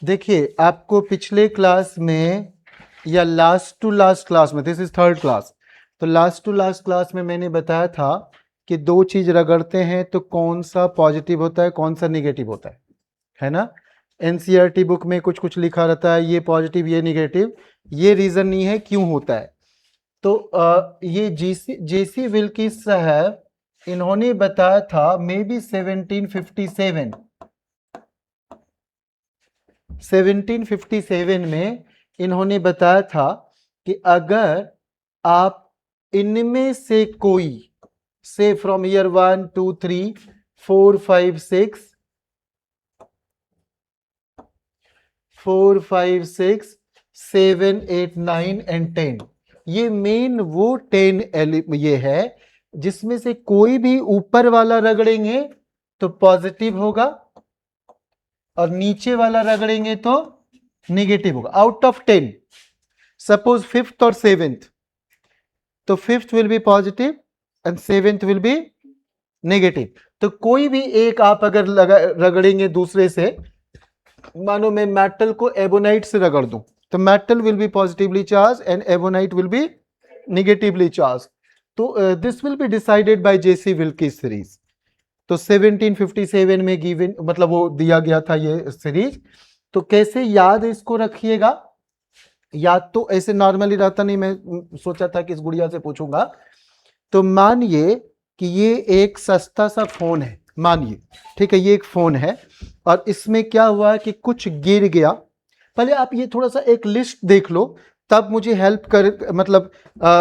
देखिए आपको पिछले क्लास में या लास्ट टू लास्ट क्लास में, दिस इज थर्ड क्लास, तो लास्ट टू लास्ट क्लास में मैंने बताया था कि दो चीज रगड़ते हैं तो कौन सा पॉजिटिव होता है कौन सा निगेटिव होता है ना। एनसीईआरटी बुक में कुछ कुछ लिखा रहता है, ये पॉजिटिव ये निगेटिव, ये रीजन नहीं है क्यों होता है। तो ये जेसी विल्किस साहब इन्होंने बताया था मे बी 1757 में इन्होंने बताया था कि अगर आप इनमें से कोई से फ्रॉम ईयर 1 2 3 4 5 6 7 8 9 एंड 10, ये मेन वो 10 ये है जिसमें से कोई भी ऊपर वाला रगड़ेंगे तो पॉजिटिव होगा और नीचे वाला रगड़ेंगे तो निगेटिव होगा। आउट ऑफ 10 सपोज फिफ्थ और सेवेंथ, तो fifth will be positive and seventh will be negative. तो कोई भी एक आप अगर रगड़ेंगे दूसरे से, मानो मैं मेटल को एबोनाइट से रगड़ दूं तो metal will be positively charge and ebonite will be negatively charge. तो this will be decided by JC Wilcke series. तो 1757 में गिवन, मतलब वो दिया गया था ये सीरीज। तो कैसे याद इसको रखिएगा, याद तो ऐसे नॉर्मली रहता नहीं, मैं सोचा था कि इस गुड़िया से पूछूंगा। तो मानिए कि ये एक सस्ता सा फोन है, मानिए ठीक है, ये एक फोन है और इसमें क्या हुआ कि कुछ गिर गया। पहले आप ये थोड़ा सा एक लिस्ट देख लो, तब मुझे हेल्प कर, मतलब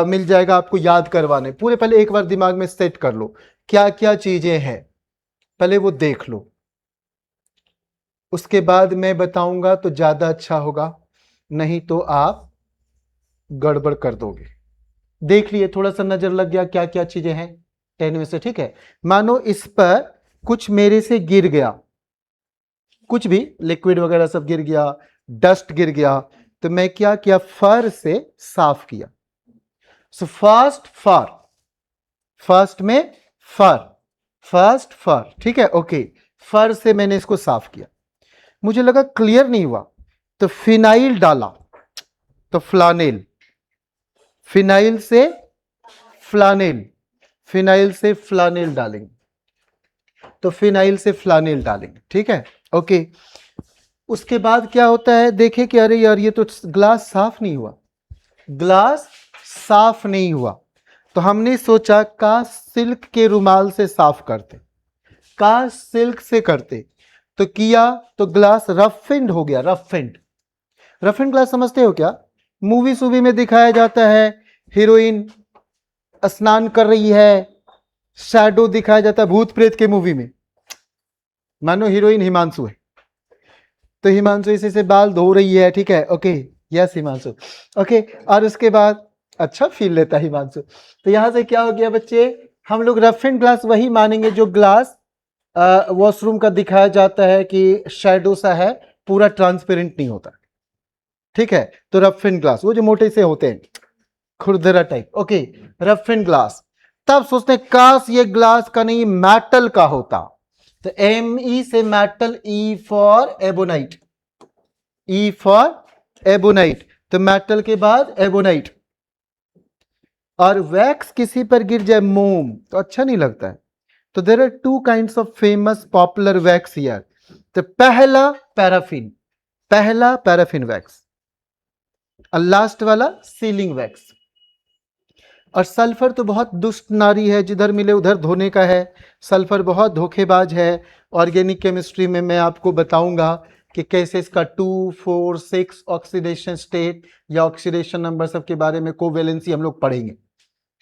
मिल जाएगा आपको याद करवाने। पूरे पहले एक बार दिमाग में सेट कर लो क्या क्या चीजें हैं, पहले वो देख लो, उसके बाद मैं बताऊंगा तो ज्यादा अच्छा होगा, नहीं तो आप गड़बड़ कर दोगे। देख लिए, थोड़ा सा नजर लग गया क्या क्या चीजें हैं 10 में से, ठीक है। मानो इस पर कुछ मेरे से गिर गया, कुछ भी लिक्विड वगैरह सब गिर गया, डस्ट गिर गया, तो मैं क्या किया, फर से साफ किया। सो फर्स्ट में फर, ठीक है, ओके। फर से मैंने इसको साफ किया, मुझे लगा क्लियर नहीं हुआ तो फिनाइल डाला, तो फ्लानेल, फिनाइल से फ्लानेल डालेंगे, तो फिनाइल से फ्लानेल डालेंगे, ठीक है, ओके। उसके बाद क्या होता है, देखें कि अरे यार ये तो ग्लास साफ नहीं हुआ, तो हमने सोचा काश सिल्क के रुमाल से साफ करते, काश सिल्क से करते, तो किया तो ग्लास रफिंड हो गया। रफिंड ग्लास समझते हो क्या, मूवी में दिखाया जाता है, हीरोइन स्नान कर रही है, शैडो दिखाया जाता है भूत प्रेत के मूवी में, मानो हीरोइन हिमांशु है, तो हिमांशु इसी से बाल धो रही है, ठीक है, ओके, यस हिमांशु, ओके। और उसके बाद अच्छा फील लेता है हिमांशु। तो यहां से क्या हो गया बच्चे, हम लोग रफ एंड ग्लास वही मानेंगे जो ग्लास वॉशरूम का दिखाया जाता है कि शैडो सा है, पूरा ट्रांसपेरेंट नहीं होता, ठीक है। तो रफ एंड ग्लास वो जो मोटे से होते हैं, खुरदरा type, okay, rough and glass. तब सोचते काश ये ग्लास का नहीं मेटल का होता, तो ME से मेटल, E फॉर एबोनाइट, तो मेटल के बाद एबोनाइट। और वैक्स किसी पर गिर जाए, मोम, तो अच्छा नहीं लगता है। तो there are two kinds of famous popular wax here. तो पहला पैराफिन वैक्स और लास्ट वाला सीलिंग वैक्स। और सल्फर तो बहुत दुष्ट नारी है, जिधर मिले उधर धोने का है, सल्फर बहुत धोखेबाज है। ऑर्गेनिक केमिस्ट्री में मैं आपको बताऊंगा कि कैसे इसका 2 4 6 ऑक्सीडेशन स्टेट या ऑक्सीडेशन नंबर सब के बारे में, कोवेलेंसी हम लोग पढ़ेंगे,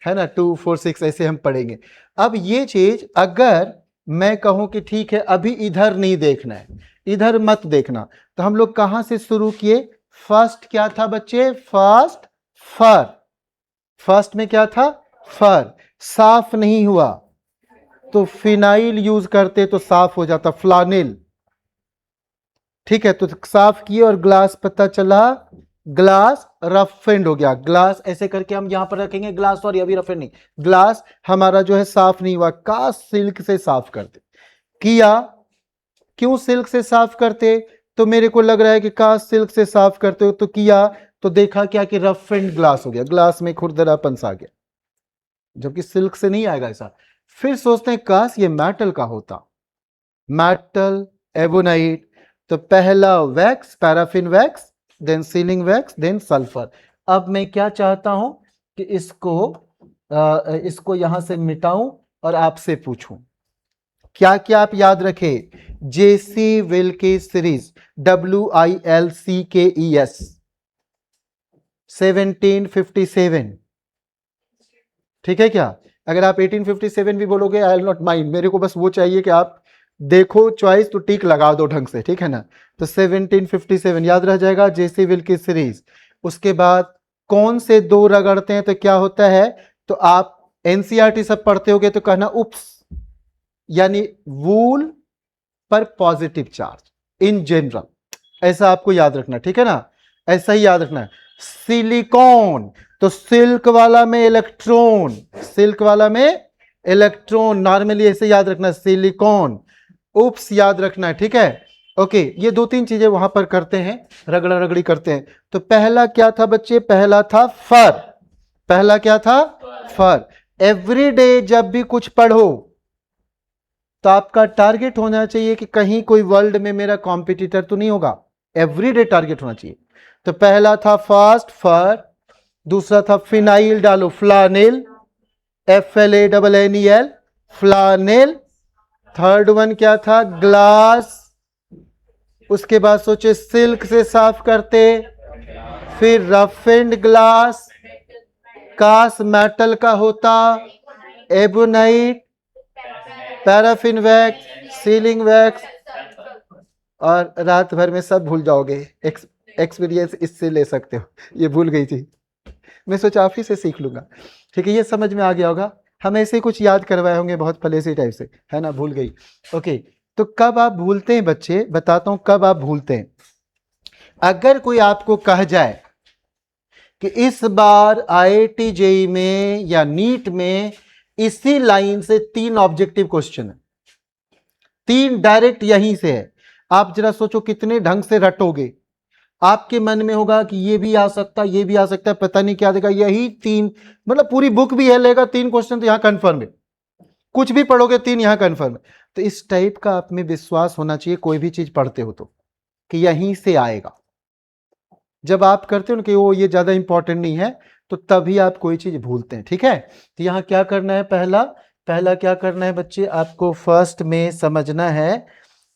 है ना, 2 4 6 ऐसे हम पढ़ेंगे। अब ये चीज अगर मैं कहूं कि ठीक है अभी इधर नहीं देखना है, इधर मत देखना, तो हम लोग कहां से शुरू किए, फर्स्ट क्या था बच्चे, फर्स्ट में क्या था, फर, साफ नहीं हुआ तो फिनाइल यूज करते तो साफ हो जाता, फ्लानेल, ठीक है। तो साफ किए और ग्लास पता चला ग्लास रफेंड हो गया। ग्लास ऐसे करके हम यहां पर रखेंगे, ग्लास सॉरी अभी रफेंड नहीं, ग्लास हमारा जो है साफ नहीं हुआ, काश सिल्क से साफ करते, किया क्यों सिल्क से साफ करते? तो मेरे को लग रहा है कि काश सिल्क से साफ करते हो, तो किया तो देखा क्या कि रफ एंड ग्लास हो गया, ग्लास में खुरदरापन सा आ गया, जबकि सिल्क से नहीं आएगा ऐसा। फिर सोचते हैं काश ये मेटल का होता, मेटल, एबोनाइट। तो पहला wax, paraffin wax, then sealing wax, then sulphur. अब मैं क्या चाहता हूं कि इसको यहां से मिटाऊं और आपसे पूछूं क्या क्या आप याद रखें। जेसी विल्की सीरीज, WILCKES 1757, ठीक है क्या? अगर आप 1857 भी बोलोगे आई विल नॉट माइंड, मेरे को बस वो चाहिए कि आप देखो चॉइस तो टिक लगा दो ढंग से, ठीक है ना? तो 1757 याद रह जाएगा, जेसी विल्की सीरीज। उसके बाद कौन से दो रगड़ते हैं तो क्या होता है? तो आप एनसीईआरटी सब पढ़ते होगे तो कहना उप्स, यानी वूल पर पॉजिटिव चार्ज इन जनरल, ऐसा आपको याद रखना, ठीक है ना? ऐसा ही याद रखना है। सिलिकॉन, तो सिल्क वाला में इलेक्ट्रॉन, सिल्क वाला में इलेक्ट्रॉन, नॉर्मली ऐसे याद रखना सिलिकॉन। उप्स याद रखना है, ठीक है? ओके, ये दो तीन चीजें वहां पर करते हैं, रगड़ा रगड़ी करते हैं। तो पहला क्या था बच्चे? पहला था फर। पहला क्या था? फर। एवरी डे जब भी कुछ पढ़ो तो आपका टारगेट होना चाहिए कि कहीं कोई वर्ल्ड में मेरा कॉम्पिटिटर तो नहीं होगा, एवरीडे टारगेट होना चाहिए। तो पहला था फास्ट, फर। दूसरा था फिनाइल, डालो flannel, FLANNEL, flannel. Third one क्या था? ग्लास। उसके बाद सोचे सिल्क से साफ करते, फिर रफ एंड ग्लास, काश मेटल का होता, ebonite, paraffin wax, ceiling wax, और रात भर में सब भूल जाओगे। एक्सपीरियंस इससे ले सकते हो, ये भूल गई थी, मैं सोचा आप ही से सीख लूंगा, ठीक है? ये समझ में आ गया होगा, हम ऐसे कुछ याद करवाए होंगे बहुत फलेसी टाइप से, है ना? भूल गई। ओके, तो कब आप भूलते हैं बच्चे? बताता हूं कब आप भूलते हैं। अगर कोई आपको कह जाए कि इस बार IIT JEE में या नीट में इसी लाइन से 3 ऑब्जेक्टिव क्वेश्चन है, 3 डायरेक्ट यहीं से है, आप जरा सोचो कितने ढंग से रटोगे। आपके मन में होगा कि ये भी आ सकता, ये भी आ सकता है, पता नहीं क्या देगा, यही 3, मतलब पूरी बुक भी है लेगा 3 क्वेश्चन तो यहां कंफर्म है, कुछ भी पढ़ोगे 3 यहां कंफर्म है। तो इस टाइप का आप में विश्वास होना चाहिए कोई भी चीज पढ़ते हो तो, कि यहीं से आएगा। जब आप करते हो ना कि वो ये ज्यादा इंपॉर्टेंट नहीं है, तो तभी आप कोई चीज भूलते हैं, ठीक है? तो यहां क्या करना है? पहला क्या करना है बच्चे? आपको फर्स्ट में समझना है।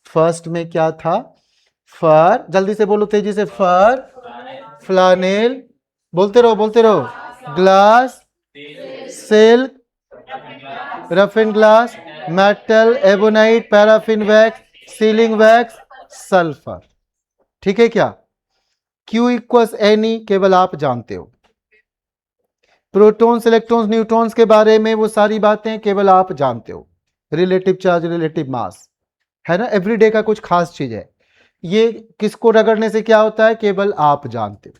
फर्स्ट में क्या था? फर, जल्दी से बोलो तेजी से, फर, फ्लानेल, बोलते रहो बोलते रहो, glass, silk, rough and glass, metal, ebonite, paraffin wax, sealing wax, sulphur, ठीक है क्या? Q इक्वल्स एनी केवल आप जानते हो, प्रोटॉन्स, इलेक्ट्रॉन्स, न्यूट्रॉन्स के बारे में वो सारी बातें केवल आप जानते हो, रिलेटिव चार्ज, रिलेटिव मास, है ना? एवरीडे का कुछ खास चीज है, ये किसको रगड़ने से क्या होता है केवल आप जानते हो।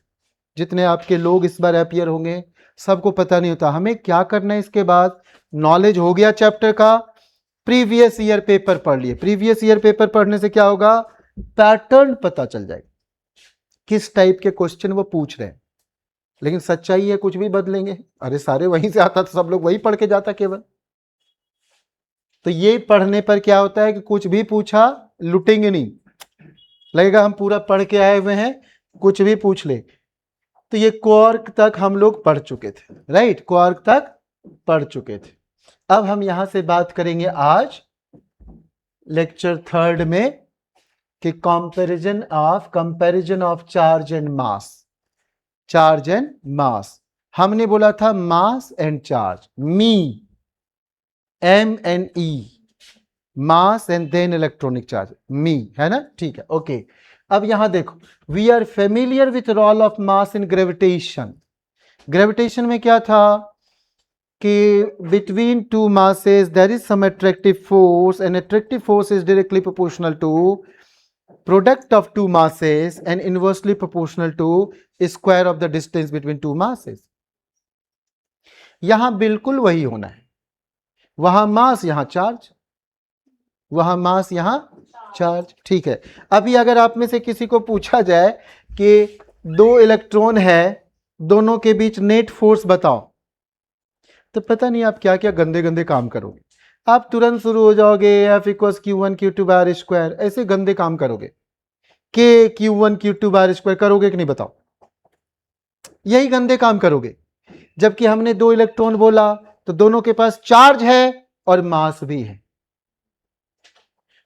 जितने आपके लोग इस बार अपियर होंगे सबको पता नहीं होता। हमें क्या करना है इसके बाद? नॉलेज हो गया चैप्टर का, प्रीवियस ईयर पेपर पढ़ लिए। प्रीवियस ईयर पेपर पढ़ने से क्या होगा? पैटर्न पता चल जाएगा, किस टाइप के क्वेश्चन वो पूछ रहे हैं। लेकिन सच्चाई है कुछ भी बदलेंगे, अरे सारे वहीं से आता तो सब लोग वही पढ़ के जाता केवल। तो ये पढ़ने पर क्या होता है कि कुछ भी पूछा लुटेंगे नहीं, लगेगा हम पूरा पढ़ के आए हुए हैं, कुछ भी पूछ ले। तो ये क्वार्क तक हम लोग पढ़ चुके थे, राइट? क्वार्क तक पढ़ चुके थे। अब हम यहां से बात करेंगे आज लेक्चर 3 में कि comparison of charge and mass. Charge and mass, हमने बोला था mass and charge, MNE, mass and then electronic charge, है ना? ठीक है, ओके। अब यहां देखो, we are familiar with role of mass in gravitation. Gravitation में क्या था कि between two masses there is some attractive force, and attractive force is directly proportional to product of two masses and inversely proportional to square of the distance between two masses। यहां बिल्कुल वही होना है, वहां मास यहां चार्ज, वहां मास यहां charge. ठीक है, अभी अगर आप में से किसी को पूछा जाए कि दो इलेक्ट्रॉन है, दोनों के बीच नेट फोर्स बताओ, तो पता नहीं आप क्या क्या गंदे गंदे काम करोगे। आप तुरंत शुरू हो जाओगे F equals Q1 Q2 bar square, ऐसे गंदे काम करोगे। K Q1 Q2 bar square करोगे कि नहीं बताओ? यही गंदे काम करोगे। जबकि हमने दो इलेक्ट्रॉन बोला तो दोनों के पास चार्ज है और मास भी है,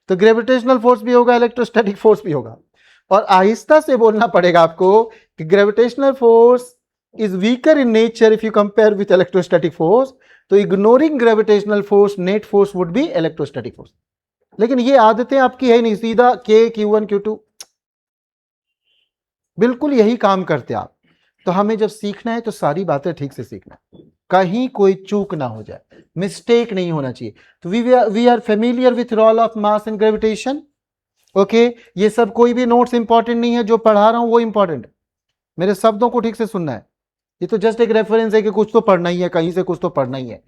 तो ग्रेविटेशनल फोर्स भी होगा, इलेक्ट्रोस्टैटिक फोर्स भी होगा। और आहिस्ता से बोलना पड़ेगा आपको कि gravitational force is weaker in nature if you compare with electrostatic force, तो ignoring gravitational force net force would be electrostatic force. लेकिन ये आदतें आपकी है नहीं, सीधा K Q1 Q2 बिल्कुल यही काम करते आप। तो हमें जब सीखना है तो सारी बातें ठीक से सीखना है, कहीं कोई चूक ना हो जाए, मिस्टेक नहीं होना चाहिए। तो we are familiar with role of mass and gravitation. Okay, ये सब कोई भी नोट्स इंपॉर्टेंट नहीं है, जो पढ़ा रहा हूं वो इंपॉर्टेंट है। मेरे शब्दों को ठीक से सुनना है, ये तो जस्ट एक रेफरेंस है कि कुछ तो पढ़ना ही है, कहीं से कुछ तो पढ़ना ही है।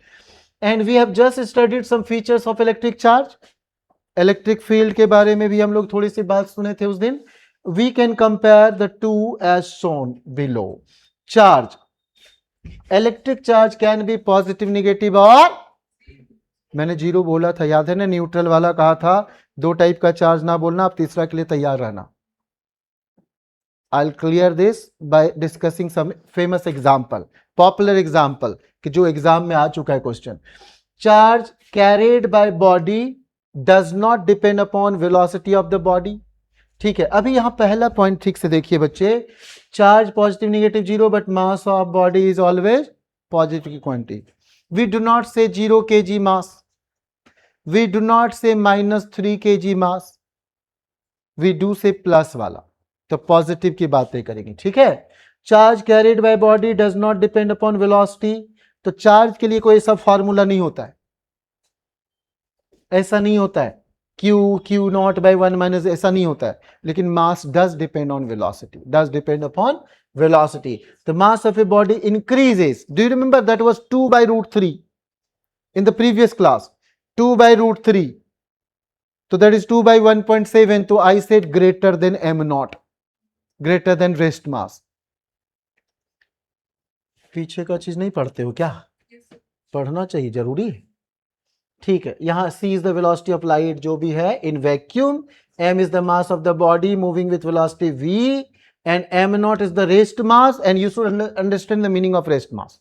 And we have just studied some features of electric charge, electric field के बारे में भी हम लोग थोड़ी सी बात सुने थे उस दिन। We can compare the two as shown below. Charge, electric charge can be positive, negative और मैंने जीरो बोला था, याद है ना? न्यूट्रल वाला कहा था, दो टाइप का चार्ज ना बोलना, आप तीसरा के लिए तैयार रहना। I'll clear this by discussing some famous example, popular example, कि जो एग्जाम में आ चुका है question. Charge carried by body does not depend upon velocity of the body। ठीक है, अभी यहां पहला पॉइंट ठीक से देखिए बच्चे, charge positive negative zero but mass of body is always positive की क्वांटिटी। We do not say 0 kg mass, we do not say -3 kg mass, we do say plus वाला, तो पॉजिटिव की बातें करेंगे। ठीक है, charge carried by body does not depend upon velocity, तो चार्ज के लिए कोई ऐसा फॉर्मूला नहीं होता है, ऐसा नहीं होता है Q नॉट बाई 1 माइनस, ऐसा नहीं होता है। लेकिन mass does depend on velocity, does depend upon velocity. The mass of a body increases, do you remember that was 2/√3 in the previous class, 2/√3, तो दैट इज 2/1.7, तो I said greater than m naught, greater than rest mass. पीछे का चीज नहीं पढ़ते हो क्या? पढ़ना चाहिए, जरूरी है। ठीक है, यहां c is the velocity of light, जो भी है in vacuum, m is the mass of the body moving with velocity v, and m not is the rest mass. And you should understand the meaning of rest mass.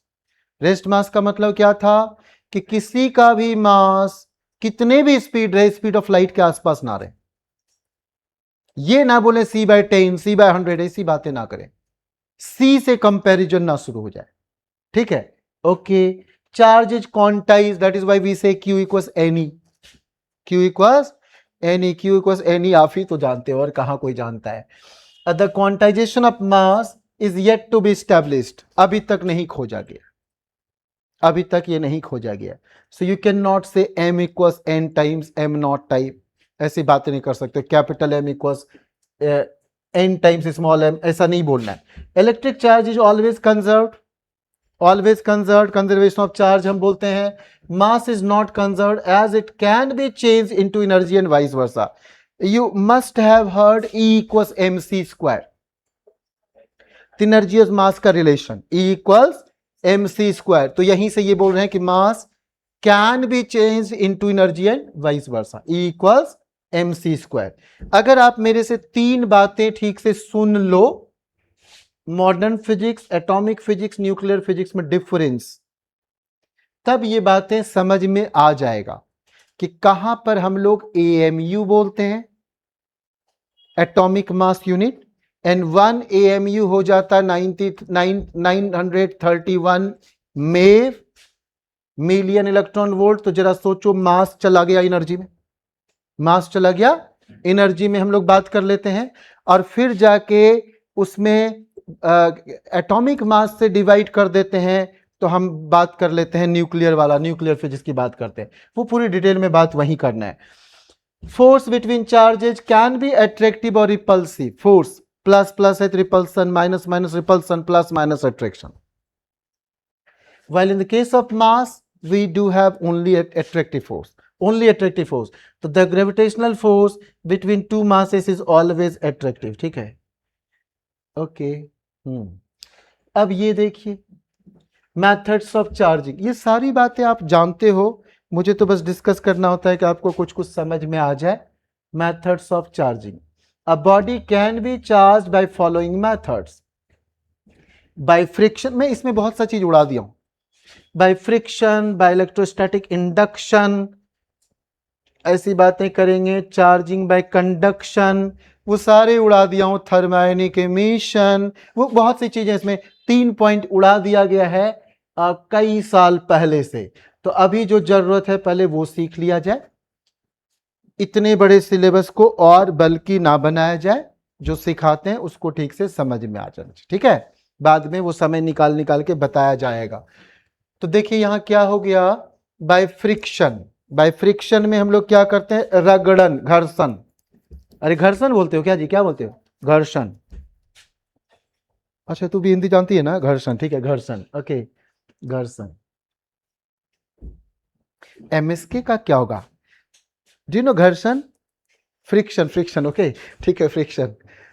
Rest mass का मतलब क्या था कि किसी का भी मास कितने भी स्पीड रहे, स्पीड ऑफ लाइट के आसपास ना रहे। ये ना बोले c/10 c/100, ऐसी बातें ना करें, c से कंपैरिजन ना शुरू हो जाए। ठीक है, okay. Charge is quantized, that is why we say Q equals NE, Q equals NE, Q equals NE आप ही तो जानते हो और कहां कोई जानता है। The quantization of mass is yet to be established, अभी तक नहीं खोजा गया, अभी तक ये नहीं खोजा गया। So you cannot say M equals N times M naught type, ऐसी बातें नहीं कर सकते। Capital M equals N times small m, ऐसा नहीं बोलना है। Electric charge is always conserved, always conserved, conservation of charge हम बोलते हैं। mass is not conserved as it can be changed into energy and vice versa। you must have heard E equals mc square, energy और मास का relation E equals mc square, तो यहीं से ये बोल रहे हैं कि मास can be change into energy and vice versa, E equals mc square। अगर आप मेरे से तीन बातें ठीक से सुन लो, modern physics, atomic physics, nuclear physics में डिफरेंस, तब ये बातें समझ में आ जाएगा कि कहां पर हम लोग AMU बोलते हैं, atomic mass unit, and 1 AMU हो जाता 931 मेव मिलियन इलेक्ट्रॉन वोल्ट। तो जरा सोचो, मास चला गया एनर्जी में, मास चला गया एनर्जी में, हम लोग बात कर लेते हैं। और फिर जाके उसमें एटॉमिक मास से डिवाइड कर देते हैं, तो हम बात कर लेते हैं न्यूक्लियर वाला, न्यूक्लियर फिजिक्स की बात करते हैं, वो पूरी डिटेल में बात वही करना है। Force between charges can be attractive और रिपल्सिव, फोर्स प्लस प्लस है repulsion, minus minus repulsion, plus minus attraction. while in the case of mass we do have only attractive force, only attractive force. तो the gravitational force between two masses is always attractive, ठीक है, okay. अब ये देखिए methods of charging, ये सारी बातें आप जानते हो, मुझे तो बस डिस्कस करना होता है कि आपको कुछ कुछ समझ में आ जाए। Methods of charging, a body can be charge by following methods, by friction, मैं इसमें बहुत सा चीज उड़ा दिया हूं, by friction, bye electrostatic induction, ऐसी बातें करेंगे, चार्जिंग बाय कंडक्शन, वो सारे उड़ा दिया हूं, थर्मोनिक एमिशन, वो बहुत सी चीजें, इसमें 3 पॉइंट उड़ा दिया गया है कई साल पहले से। तो अभी जो जरूरत है पहले वो सीख लिया जाए, इतने बड़े सिलेबस को और बल्कि ना बनाया जाए, जो सिखाते हैं उसको ठीक से समझ में आ जाए, ठीक है, बाद में वो समय निकाल निकाल के बताया जाएगा। तो देखिए यहां क्या हो गया, बाय फ्रिक्शन, बाय फ्रिक्शन में हम लोग क्या करते हैं, रगड़न, घर्षण, अरे घर्षण बोलते हो क्या जी, क्या बोलते हो, घर्षण, अच्छा तू भी हिंदी जानती है ना, घर्षण, ठीक है, घर्षण, ओके, घर्षण। एमएसके का क्या होगा, जी नो, घर्षण, फ्रिक्शन, फ्रिक्शन, ओके, ठीक है, फ्रिक्शन,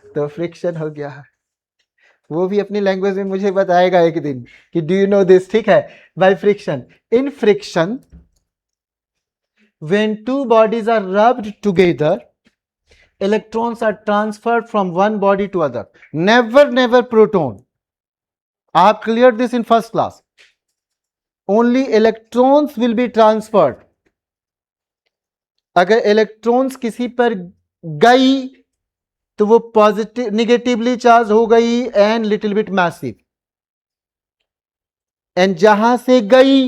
तो फ्रिक्शन हो गया, वो भी अपनी लैंग्वेज में मुझे बताएगा एक दिन कि डू यू नो दिस, ठीक है। Bye friction, in friction when two bodies are rubbed together, electrons are transferred from one body to other, never proton, I have cleared this in first class, only electrons will be transferred, अगर electrons किसी पर गई तो वो positive negatively charge हो गई and little bit massive, and जहां से गई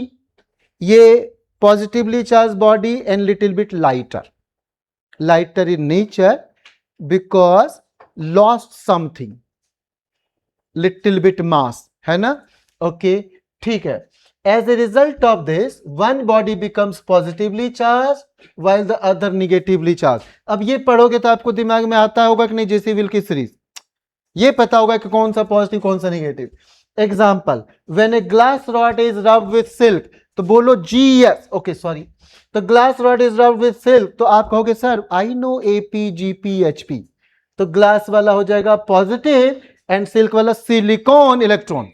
ये positively charged body and little bit lighter in nature because lost something, little bit mass, है ना, ओके, ठीक है। as a result of this one body becomes positively charged while the other negatively charged। अब ये पढ़ोगे तो आपको दिमाग में आता होगा कि नहीं, जेसी विल की सीरीज, ये पता होगा कि कौन सा पॉजिटिव कौन सा negative. Example, when a glass rod is rubbed with silk, तो बोलो जीएस, ओके सॉरी, तो glass rod is rubbed with silk, तो आप कहोगे sir I know AP GP HP, तो ग्लास वाला हो जाएगा पॉजिटिव एंड सिल्क वाला सिलिकॉन इलेक्ट्रॉन,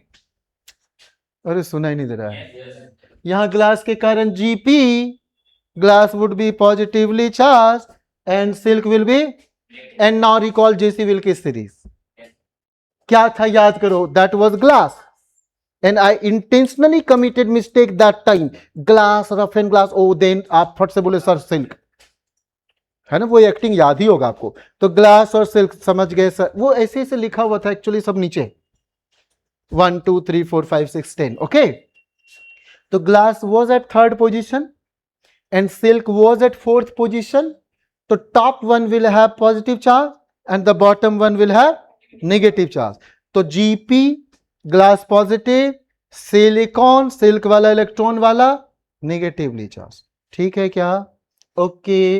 अरे सुना ही नहीं दे रहा है, यहां ग्लास के कारण जीपी, glass would be positively charge and silk will be, and now recall जेसी विल की सीरीज, क्या था याद करो, that was glass and I intentionally committed mistake that time, glass, rough and glass, oh then आप फट से बोले सर सिल्क, है ना, वो एक्टिंग याद ही होगा आपको, तो ग्लास और सिल्क समझ गए सर, वो ऐसे ऐसे लिखा हुआ था एक्चुअली सब नीचे, 1 2 3 4 5 6 10, ओके। तो glass was at third position and silk was at fourth position, तो top one will have positive charge and the bottom one will have negative charge, तो जीपी ग्लास पॉजिटिव, सिलिकॉन सिल्क वाला electron वाला negatively charge, ठीक है क्या, okay.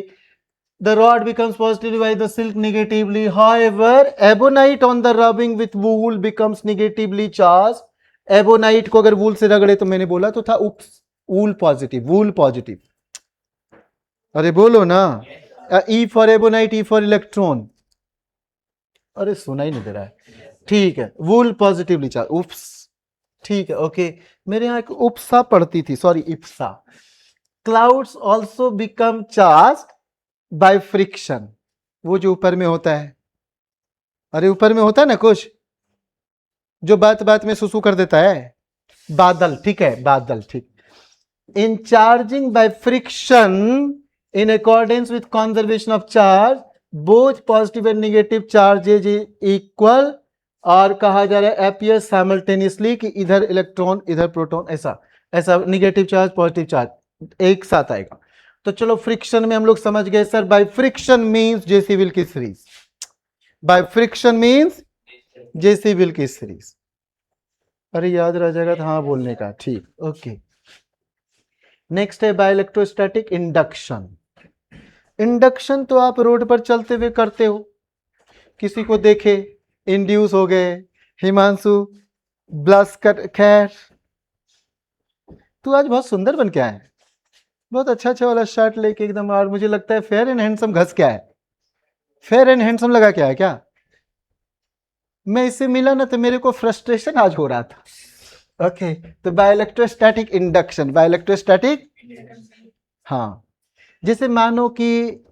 The rod becomes positively by the silk negatively, however ebonite on the rubbing with wool becomes negatively charged, ebonite को अगर वूल से रगड़े, तो मैंने बोला तो था उप्स, वूल पॉजिटिव, वूल पॉजिटिव, अरे बोलो ना, E for ebonite, E for electron, अरे सुना ही नहीं दे रहा है, ठीक है, वूल पॉजिटिवली चार्ज, उप्स, ठीक है, ओके। मेरे यहां एक उपसा पढ़ती थी, sorry Ipsa, clouds also become charge by friction, वो जो ऊपर में होता है, अरे ऊपर में होता है ना कुछ जो बात बात में सुसु कर देता है, बादल, ठीक है, बादल, ठीक। In charging by friction in accordance with conservation of charge both positive and negative charges equal, और कहा जा रहा है अपीयर साइमल्टेनियसली कि इधर इलेक्ट्रॉन इधर प्रोटॉन, ऐसा ऐसा नेगेटिव चार्ज पॉजिटिव चार्ज एक साथ आएगा। तो चलो फ्रिक्शन में हम लोग समझ गए sir, by friction means JC will की series, by friction means JC will की सीरीज, अरे याद रह जाएगा तो हाँ बोलने का, ठीक, ओके। नेक्स्ट है बाय इलेक्ट्रोस्टैटिक इंडक्शन, इंडक्शन तो आप रोड पर चलते हुए करते हो, किसी को देखे इंड्यूस हो गए, हिमांशु ब्लस कर, खैर तू आज बहुत सुंदर बन के आया है, बहुत अच्छा वाला शर्ट लेके एकदम, और मुझे लगता है फेयर एंड हैंडसम घस क्या है, फेयर एंड हैंडसम लगा क्या है क्या? मैं इससे मिला ना तो मेरे को फ्रस्ट्रेशन आज हो रहा था। ओके, तो बायोइलेक्ट्रोस्टैटिक इंडक्शन, बायोइलेक्ट्रोस्टैटिक, हाँ, जैसे मानो कि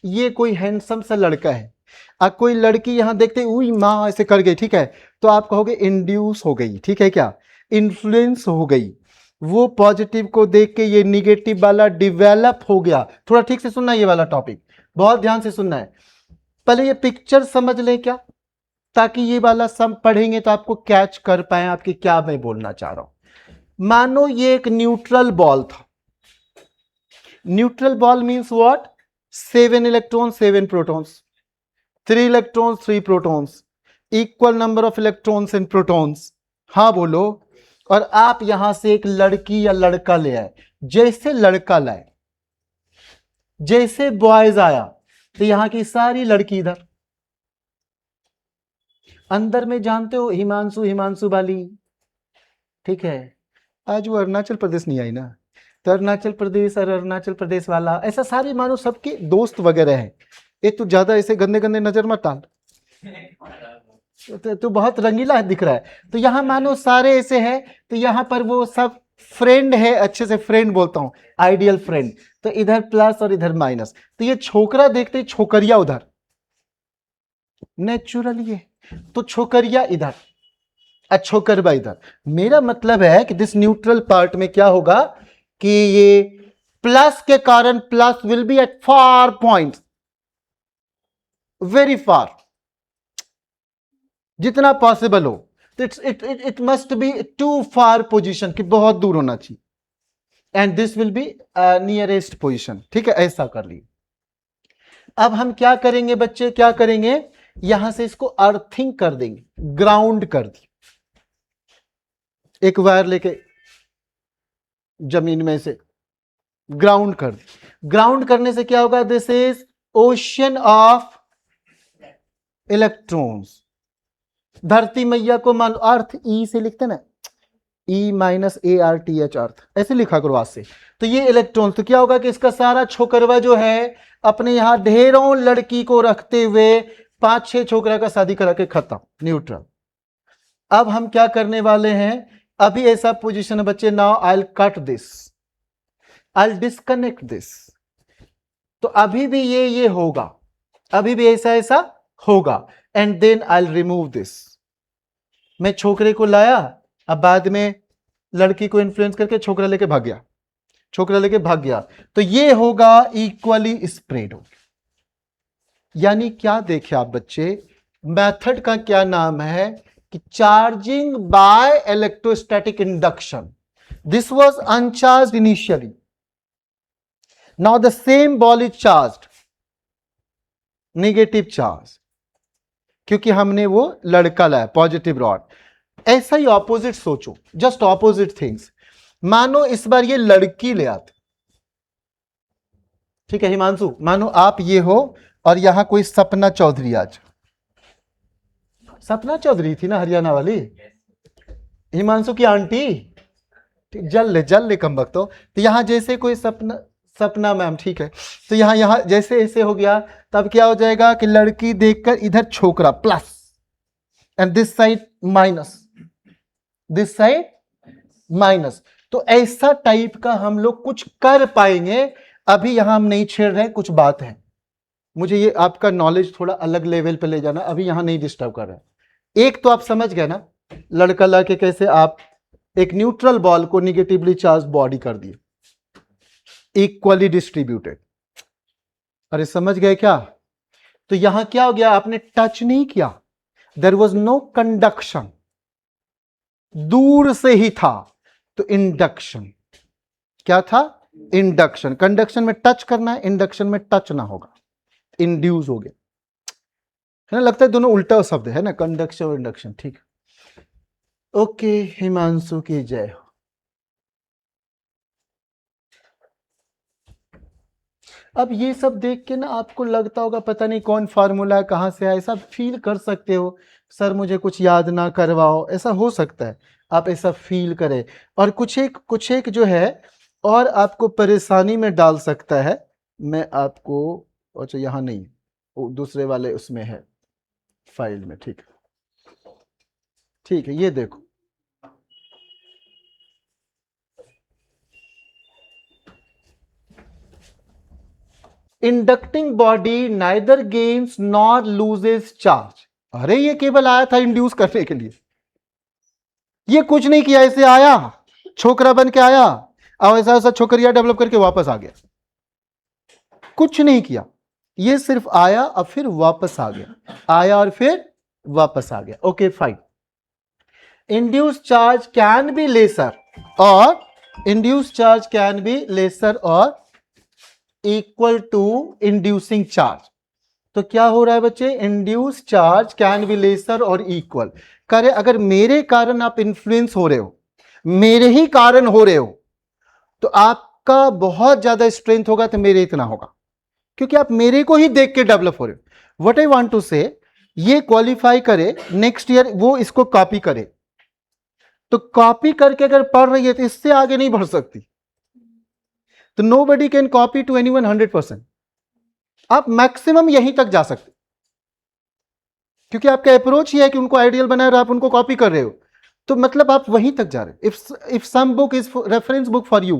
ये कोई हैंडसम सा लड़का है, अब कोई लड़की यहां देखते हुई माँ ऐसे कर गई, ठीक है, तो आप कहोगे इंड्यूस हो गई, ठीक है क्या, इन्फ्लुएंस हो गई, वो पॉजिटिव को देख के ये निगेटिव वाला डिवेलप हो गया। थोड़ा ठीक से सुनना ये वाला टॉपिक, बहुत ध्यान से सुनना है। पहले ये पिक्चर समझ लें क्या, ताकि ये वाला सब पढ़ेंगे तो आपको कैच कर पाए आपकी क्या मैं बोलना चाह रहा हूं। मानो ये एक न्यूट्रल बॉल था, neutral ball means what, 7 electron 7 protons, 3 electrons 3 protons, equal number of electrons and protons. हाँ बोलो। और आप यहां से एक लड़की या लड़का ले आए, जैसे लड़का लाए, जैसे बॉयज आया, तो यहां की सारी लड़की इधर अंदर में, जानते हो हिमांशु, हिमांशु वाली, ठीक है, आज वो अरुणाचल प्रदेश नहीं आई ना, तो अरुणाचल प्रदेश और अरुणाचल प्रदेश वाला, ऐसा सारे मानो सबके दोस्त वगैरह हैं। ये तू ज्यादा ऐसे गंदे गंदे नजर मत डाल, तो बहुत रंगीला दिख रहा है। तो यहाँ मानो सारे ऐसे हैं, तो यहाँ पर वो सब फ्रेंड है, अच्छे से फ्रेंड बोलता हूं, आइडियल फ्रेंड, तो इधर प्लस और इधर माइनस, तो ये छोकरा देखते छोकरिया उधर, नेचुरल ये, तो छोकरिया इधर, छोकरबा इधर। मेरा मतलब है कि दिस न्यूट्रल पार्ट में क्या होगा कि ये प्लस के कारण plus will be at far point, very far, जितना पॉसिबल हो, तो it must be to far position, कि बहुत दूर होना चाहिए, and this will be nearest position, ठीक है, ऐसा कर ली। अब हम क्या करेंगे बच्चे, क्या करेंगे, यहां से इसको अर्थिंग कर देंगे, ग्राउंड कर दी, एक वायर लेके जमीन में से ग्राउंड कर दी। ग्राउंड करने से क्या होगा, this is ocean of electrons. धरती मैया को मान अर्थ ई से लिखते ना, E minus A R T H, earth ऐसे लिखा करो आज से। तो ये इलेक्ट्रॉन, तो क्या होगा कि इसका सारा छोकरवा जो है अपने यहां ढेरों लड़की को रखते हुए 5-6 छोकरा का शादी करा के खत्म, न्यूट्रल। अब हम क्या करने वाले हैं, अभी ऐसा पोजीशन है बच्चे, now I will cut this, I will disconnect this, तो अभी भी ये होगा, अभी भी ऐसा ऐसा होगा, and then I will remove this. मैं छोकरे को लाया, अब बाद में लड़की को इन्फ्लुएंस करके छोकरा लेके भाग गया, छोकरा लेके भाग गया, तो ये होगा इक्वली स्प्रेड हो। यानी क्या देखे आप बच्चे, मेथड का क्या नाम है कि charging by electrostatic induction. This was uncharged initially, now the same ball is charged, negative charge, क्योंकि हमने वो लड़का लाया, पॉजिटिव रॉड। ऐसा ही ऑपोजिट सोचो, जस्ट ऑपोजिट थिंग्स। मानो इस बार ये लड़की ले आते, ठीक है हिमांशु, मानो आप ये हो और यहां कोई सपना चौधरी, आज सपना चौधरी थी ना हरियाणा वाली, हिमांशु की आंटी, जल ले कम वक्त, तो यहां जैसे कोई सपना, सपना मैम, ठीक है, तो यहां यहां जैसे ऐसे हो गया, तब क्या हो जाएगा कि लड़की देखकर इधर छोकरा plus, and this side minus, this side minus. तो ऐसा टाइप का हम लोग कुछ कर पाएंगे, अभी यहां हम नहीं छेड़ रहे, कुछ बात है, मुझे ये आपका नॉलेज थोड़ा अलग लेवल पे ले जाना, अभी यहां नहीं डिस्टर्ब कर रहे। एक तो आप समझ गए ना, लड़का लड़के कैसे आप एक न्यूट्रल बॉल को निगेटिवली चार्ज बॉडी कर दिए, इक्वली डिस्ट्रीब्यूटेड, अरे समझ गए क्या? तो यहां क्या हो गया, आपने टच नहीं किया, देयर वाज नो कंडक्शन, दूर से ही था, तो इंडक्शन क्या था, इंडक्शन। कंडक्शन में टच करना है, इंडक्शन में टच ना होगा, इंड्यूस हो गया, है ना, लगता है दोनों उल्टा शब्द है ना, कंडक्शन और इंडक्शन, ठीक। ओके, हिमांशु की जय हो। अब ये सब देख के ना आपको लगता होगा पता नहीं कौन फार्मूला कहां से आया, सब फील कर सकते हो, सर मुझे कुछ याद ना करवाओ, ऐसा हो सकता है, आप ऐसा फील करें। और कुछ एक जो है और आपको परेशानी में डाल सकता है। मैं आपको, अच्छा यहां नहीं, वो दूसरे वाले उसमें है फाइल में, ठीक है, ठीक है, ये देखो, inducting body neither gains nor loses charge. अरे ये केवल आया था इंड्यूस करने के लिए, ये कुछ नहीं किया, इसे आया छोकरा बन के आया और ऐसा ऐसा छोकरिया डेवलप करके वापस आ गया, कुछ नहीं किया, ये सिर्फ आया और फिर वापस आ गया, आया और फिर वापस आ गया। Okay fine. Induce charge can be lesser or induce charge can be lesser or equal to inducing charge. तो क्या हो रहा है बच्चे, induce charge can be lesser or equal. करे अगर मेरे कारण आप इन्फ्लुएंस हो रहे हो, मेरे ही कारण हो रहे हो, तो आपका बहुत ज्यादा स्ट्रेंथ होगा, तो मेरे इतना होगा, क्योंकि आप मेरे को ही देख के डेवलप हो रहे हो। व्हाट आई वांट टू से, ये क्वालिफाई करे नेक्स्ट ईयर, वो इसको कॉपी करे, तो कॉपी करके अगर पढ़ रही है तो इससे आगे नहीं बढ़ सकती। तो nobody can copy to anyone 100%। आप मैक्सिमम यहीं तक जा सकते, क्योंकि आपका अप्रोच ही है कि उनको आइडियल बना और आप उनको कॉपी कर रहे हो, तो मतलब आप वहीं तक जा रहे हो। If some book is reference book for you,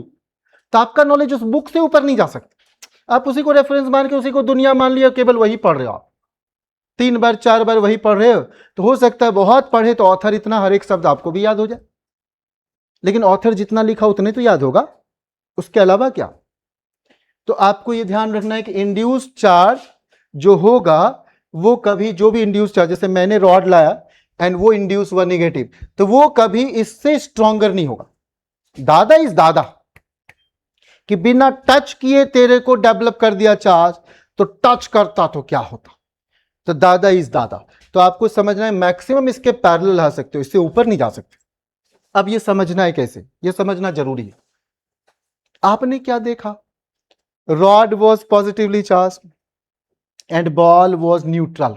तो आपका नॉलेज उस बुक से ऊपर नहीं जा सकता। आप उसी को रेफरेंस मान के उसी को दुनिया मान लिया, केवल वही पढ़ रहे हो आप, 3 बार 4 बार वही पढ़ रहे हो, तो हो सकता है बहुत पढ़े तो ऑथर इतना हर एक शब्द आपको भी याद हो जाए, लेकिन ऑथर जितना लिखा उतने तो याद होगा, उसके अलावा क्या। तो आपको यह ध्यान रखना है कि इंड्यूस चार्ज जो होगा वो कभी, जो भी इंड्यूस चार्ज, जैसे मैंने रॉड लाया एंड वो इंड्यूस हुआ नेगेटिव, तो वो कभी इससे स्ट्रॉन्गर नहीं होगा। दादा इज दादा, कि बिना टच किए तेरे को डेवलप कर दिया चार्ज, तो टच करता तो क्या होता, तो दादा इज दादा। तो आपको समझना है मैक्सिमम इसके पैरेलल आ सकते हो, इससे ऊपर नहीं जा सकते। अब ये समझना है कैसे, ये समझना जरूरी है। आपने क्या देखा, rod was positively charge and ball was neutral.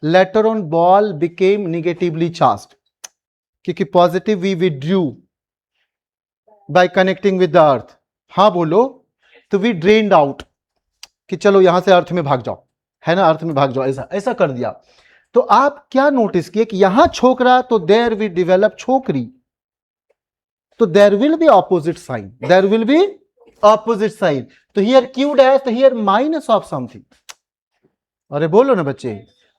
Later on ball became negatively charged, क्योंकि positive we withdrew by connecting with the earth। हाँ बोलो, तो we drained out, कि चलो यहां से अर्थ में भाग जाओ, है ना, अर्थ में भाग जाओ, ऐसा ऐसा कर दिया। तो आप क्या नोटिस किए कि यहां छोकरा, तो देयर वी डेवलप छोकरी, तो there will be opposite sign, there will be opposite sign. तो हियर क्यू डैश, तो हियर माइनस ऑफ समथिंग। अरे बोलो ना बच्चे,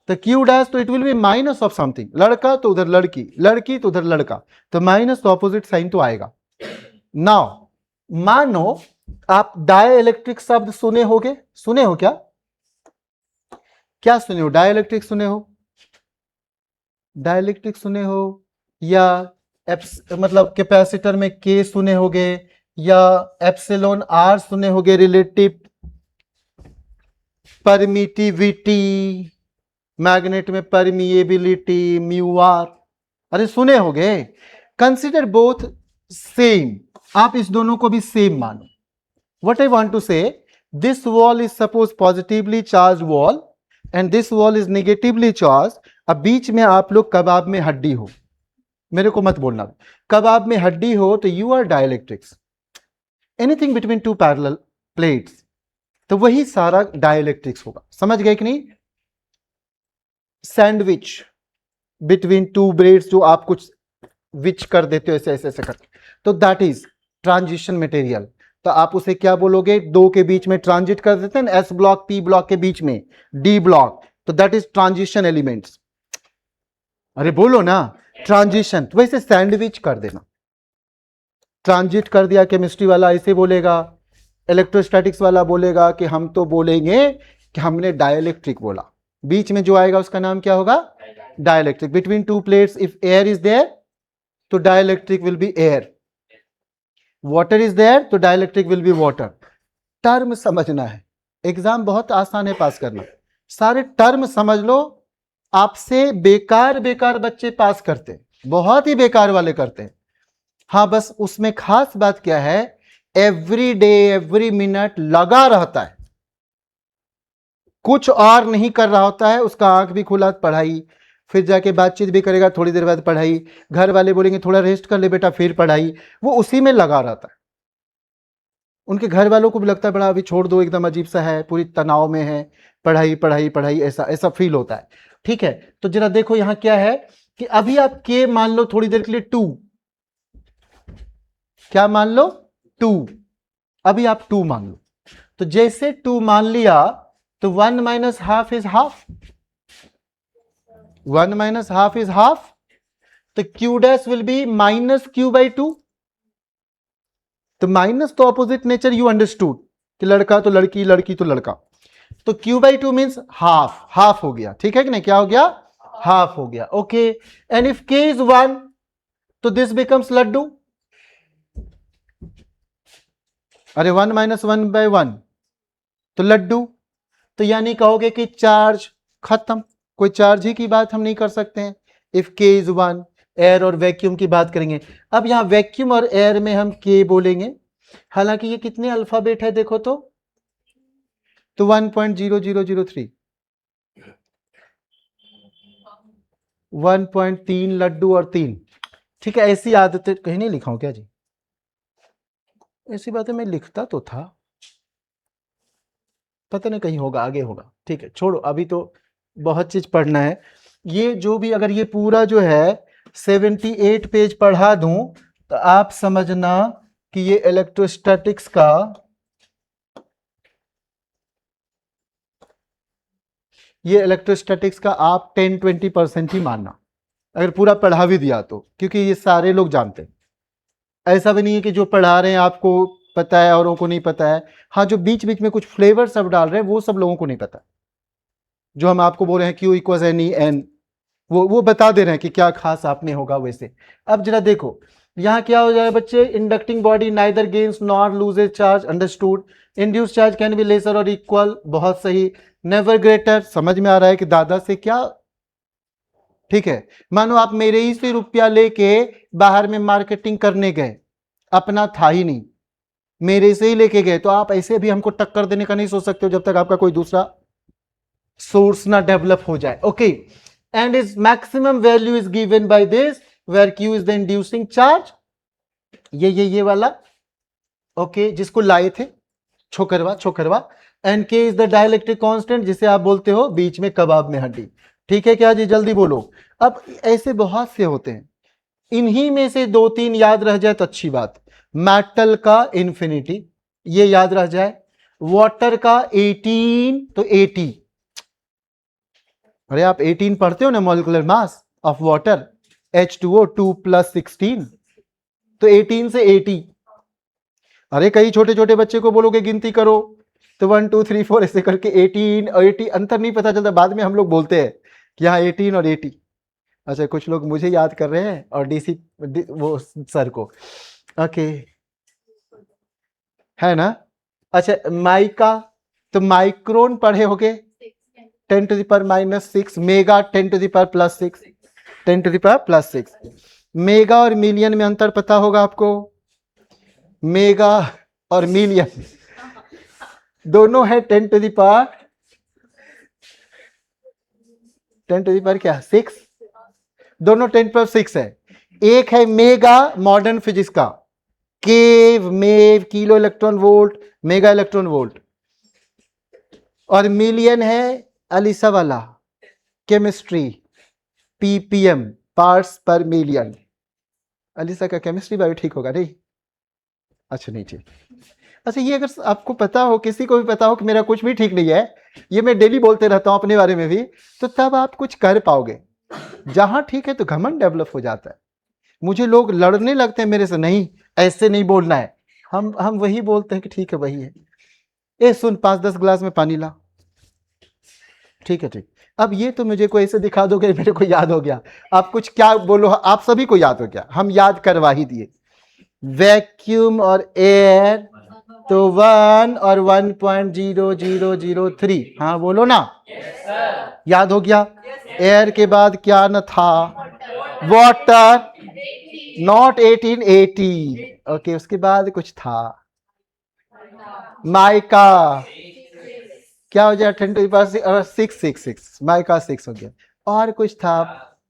तो क्यू डैश, तो it will be minus of something, लड़का तो उधर लड़की, लड़की तो उधर लड़का, तो माइनस ऑपोजिट साइन तो आएगा। नाउ मानो आप डाइलेक्ट्रिक शब्द सुने होगे, सुने हो क्या, क्या सुने हो, डाइलेक्ट्रिक सुने हो, डाइलेक्ट्रिक सुने हो, या मतलब कैपेसिटर में के सुने होगे, या एप्सिलॉन आर सुने होगे, रिलेटिव परमिटिविटी, मैग्नेट में परमिएबिलिटी म्यू आर, अरे सुने होगे। कंसिडर बोथ सेम, आप इस दोनों को भी सेम मानो। व्हाट आई वांट टू से, this wall is suppose positively charge wall and this wall is negatively charge. अब बीच में आप लोग कबाब में हड्डी हो, मेरे को मत बोलना, कबाब में हड्डी हो तो you are dielectrics, anything between two parallel plates, तो वही सारा डाइलेक्ट्रिक्स होगा। समझ गए कि नहीं, सैंडविच बिटवीन टू ब्रेड्स, जो आप कुछ विच कर देते हो ऐसे ऐसे ऐसे करके, तो दैट इज ट्रांजिशन मटेरियल। तो आप उसे क्या बोलोगे, दो के बीच में ट्रांजिट कर देते हैं, एस ब्लॉक पी ब्लॉक के बीच में डी ब्लॉक, तो दैट इज ट्रांजिशन एलिमेंट्स। अरे बोलो ना, ट्रांजिशन, तो वैसे सैंडविच कर देना, ट्रांजिट कर दिया, केमिस्ट्री वाला ऐसे बोलेगा, इलेक्ट्रोस्टैटिक्स वाला बोलेगा कि हम तो बोलेंगे कि हमने डाइलेक्ट्रिक बोला, बीच में जो आएगा उसका नाम क्या होगा, dielectric. Between two plates if air is there तो dielectric will be air, water is there तो dielectric will be water. Term समझना है, एग्जाम बहुत आसान है पास करना, सारे टर्म समझ लो। आपसे बेकार बेकार बच्चे पास करते, बहुत ही बेकार वाले करते हैं। हाँ बस उसमें खास बात क्या है, एवरी डे एवरी मिनट लगा रहता है, कुछ और नहीं कर रहा होता है, उसका आंख भी खुला, पढ़ाई, फिर जाके बातचीत भी करेगा, थोड़ी देर बाद पढ़ाई, घर वाले बोलेंगे थोड़ा रेस्ट कर ले बेटा, फिर पढ़ाई, वो उसी में लगा रहता है। उनके घर वालों को भी लगता है बड़ा अभी छोड़ दो, एकदम अजीब सा है, पूरी तनाव में है, पढ़ाई पढ़ाई पढ़ाई, ऐसा ऐसा फील होता है। ठीक है, तो जरा देखो यहां क्या है कि अभी आप के मान लो थोड़ी देर के लिए 2, क्या मान लो 2, अभी आप 2 मान लो, तो जैसे 2 मान लिया तो 1 minus half is half, 1 minus half is half, तो Q dash will be minus Q by 2। तो माइनस तो ऑपोजिट नेचर यू अंडरस्टूड कि लड़का तो लड़की, लड़की तो लड़का, तो Q by 2 means half, half हो गया, ठीक है कि नहीं, क्या हो गया, हाफ हो गया, ओके। एंड इफ के इज 1 तो दिस बिकम्स लड्डू, अरे 1 माइनस 1 बाय 1 तो लड्डू, तो यानी कहोगे कि चार्ज खत्म, कोई चार्ज ही की बात हम नहीं कर सकते हैं। इफ के इज 1, एयर और वैक्यूम की बात करेंगे। अब यहां वैक्यूम और एयर में हम के बोलेंगे, हालांकि ये कितने अल्फाबेट है देखो तो 1.0003, 1.3 लड्डू और 3, ठीक है। ऐसी आदतें कहीं नहीं लिखा हूं क्या जी, ऐसी बातें मैं लिखता तो था, पता नहीं कहीं होगा, आगे होगा, ठीक है, छोड़ो, अभी तो बहुत चीज पढ़ना है। ये जो भी अगर ये पूरा जो है 78 पेज पढ़ा दूं तो आप समझना कि ये इलेक्ट्रोस्टैटिक्स का आप 10-20% ही मानना, अगर पूरा पढ़ा भी दिया तो, क्योंकि ये सारे लोग जानते हैं। ऐसा भी नहीं है कि जो पढ़ा रहे हैं आपको पता है औरों को नहीं पता है। हाँ, जो बीच बीच में कुछ फ्लेवर सब डाल रहे हैं वो सब लोगों को नहीं पता। जो हम आपको बोल रहे हैं Q equals N E N, वो बता दे रहे हैं कि क्या खास आपने होगा वैसे। अब जरा देखो यहां क्या हो जाए बच्चे, inducting body neither gains nor loses charge, understood. Induce charge can be lesser or equal, बहुत सही। नेवर ग्रेटर, समझ में आ रहा है कि दादा से क्या, ठीक है। मानो आप मेरे ही से रुपया लेके बाहर में मार्केटिंग करने गए, अपना था ही नहीं, मेरे से ही लेके गए, तो आप ऐसे भी हमको टक्कर देने का नहीं सोच सकते हो जब तक आपका कोई दूसरा सोर्स ना डेवलप हो जाए, okay. And is maximum value is given by this where Q is the inducing charge, ये वाला, ओके, जिसको लाए थे छोकरवा छोकरवा। And K is the dielectric constant, जिसे आप बोलते हो बीच में कबाब में हड्डी, ठीक है क्या जी, जल्दी बोलो। अब ऐसे बहुत से होते हैं, इन्हीं में से 2-3 याद रह जाए तो अच्छी बात। मेटल का इन्फिनिटी, ये याद रह जाए। वाटर का 18 तो 80, अरे आप 18 पढ़ते हो ना, molecular mass of water H2O 2 + 16, तो 18 से 80। अरे कई छोटे छोटे बच्चे को बोलोगे गिनती करो तो 1 2 3 4 ऐसे करके 18 और 80 अंतर नहीं पता चलता, बाद में हम लोग बोलते हैं कि हाँ 18 और 80। अच्छा, कुछ लोग मुझे याद कर रहे हैं और वो सर को, ओके, है ना। अच्छा, माइका, तो माइक्रोन पढ़े होगे 10⁻⁻6, मेगा 10⁻+6, 10⁻+6। मेगा और मिलियन में अंतर पता होगा आपको, मेगा और मिलियन दोनों है 10 क्या 6, दोनों 10⁻6 है। एक है मेगा मॉडर्न फिजिक्स का, keV MeV kilo electron volt, mega electron volt, और मिलियन है अलीसा वाला chemistry, PPM parts per million. Alisa का केमिस्ट्री भी ठीक होगा नहीं, अच्छा नहीं ठीक। अच्छा, ये अगर आपको पता हो, किसी को भी पता हो कि मेरा कुछ भी ठीक नहीं है, ये मैं डेली बोलते रहता हूं अपने बारे में भी, तो तब आप कुछ कर पाओगे। जहां ठीक है तो घमंड डेवलप हो जाता है। मुझे लोग लड़ने लगते हैं मेरे से, नहीं ऐसे नहीं बोलना है, हम वही बोलते हैं कि ठीक है वही है। ए सुन, 5-10 गिलास में पानी ला, ठीक है ठीक। अब ये तो मुझे कोई ऐसे दिखा दोगे मेरे को याद हो गया, आप कुछ क्या बोलो, आप सभी को याद हो गया, हम याद करवा ही दिए। वैक्यूम और एयर तो 1 और 1.0003, हाँ बोलो ना, याद हो गया। एयर के बाद क्या न था, वाटर, नॉट 1880, ओके, उसके बाद कुछ था, माइका, क्या हो जाए 10⁻6, माइका 6 हो गया, और कुछ था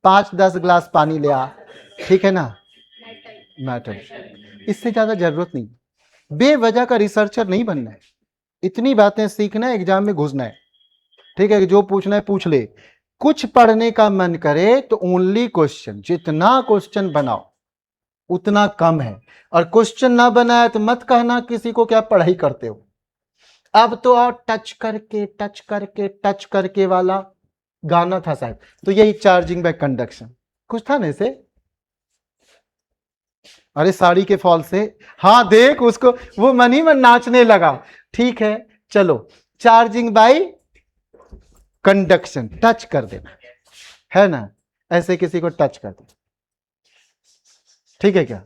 5-10 गिलास पानी लिया, ठीक है ना, मेटल, इससे ज्यादा जरूरत नहीं। बेवजह का रिसर्चर नहीं बनना है, इतनी बातें सीखना है, एग्जाम में घुसना है, ठीक है। जो पूछना है पूछ ले। कुछ पढ़ने का मन करे तो ओनली क्वेश्चन, जितना क्वेश्चन बनाओ उतना कम है, और क्वेश्चन ना बनाए तो मत कहना किसी को क्या पढ़ाई करते हो। अब तो और टच करके टच करके टच करके वाला गाना था शायद, तो यही चार्जिंग बाय कंडक्शन कुछ था ना इसे। अरे साड़ी के फॉल से, हाँ देख उसको, वो मन ही मन नाचने लगा। ठीक है चलो, चार्जिंग बाय कंडक्शन, टच कर देना है ना, ऐसे किसी को टच कर दे, ठीक है क्या।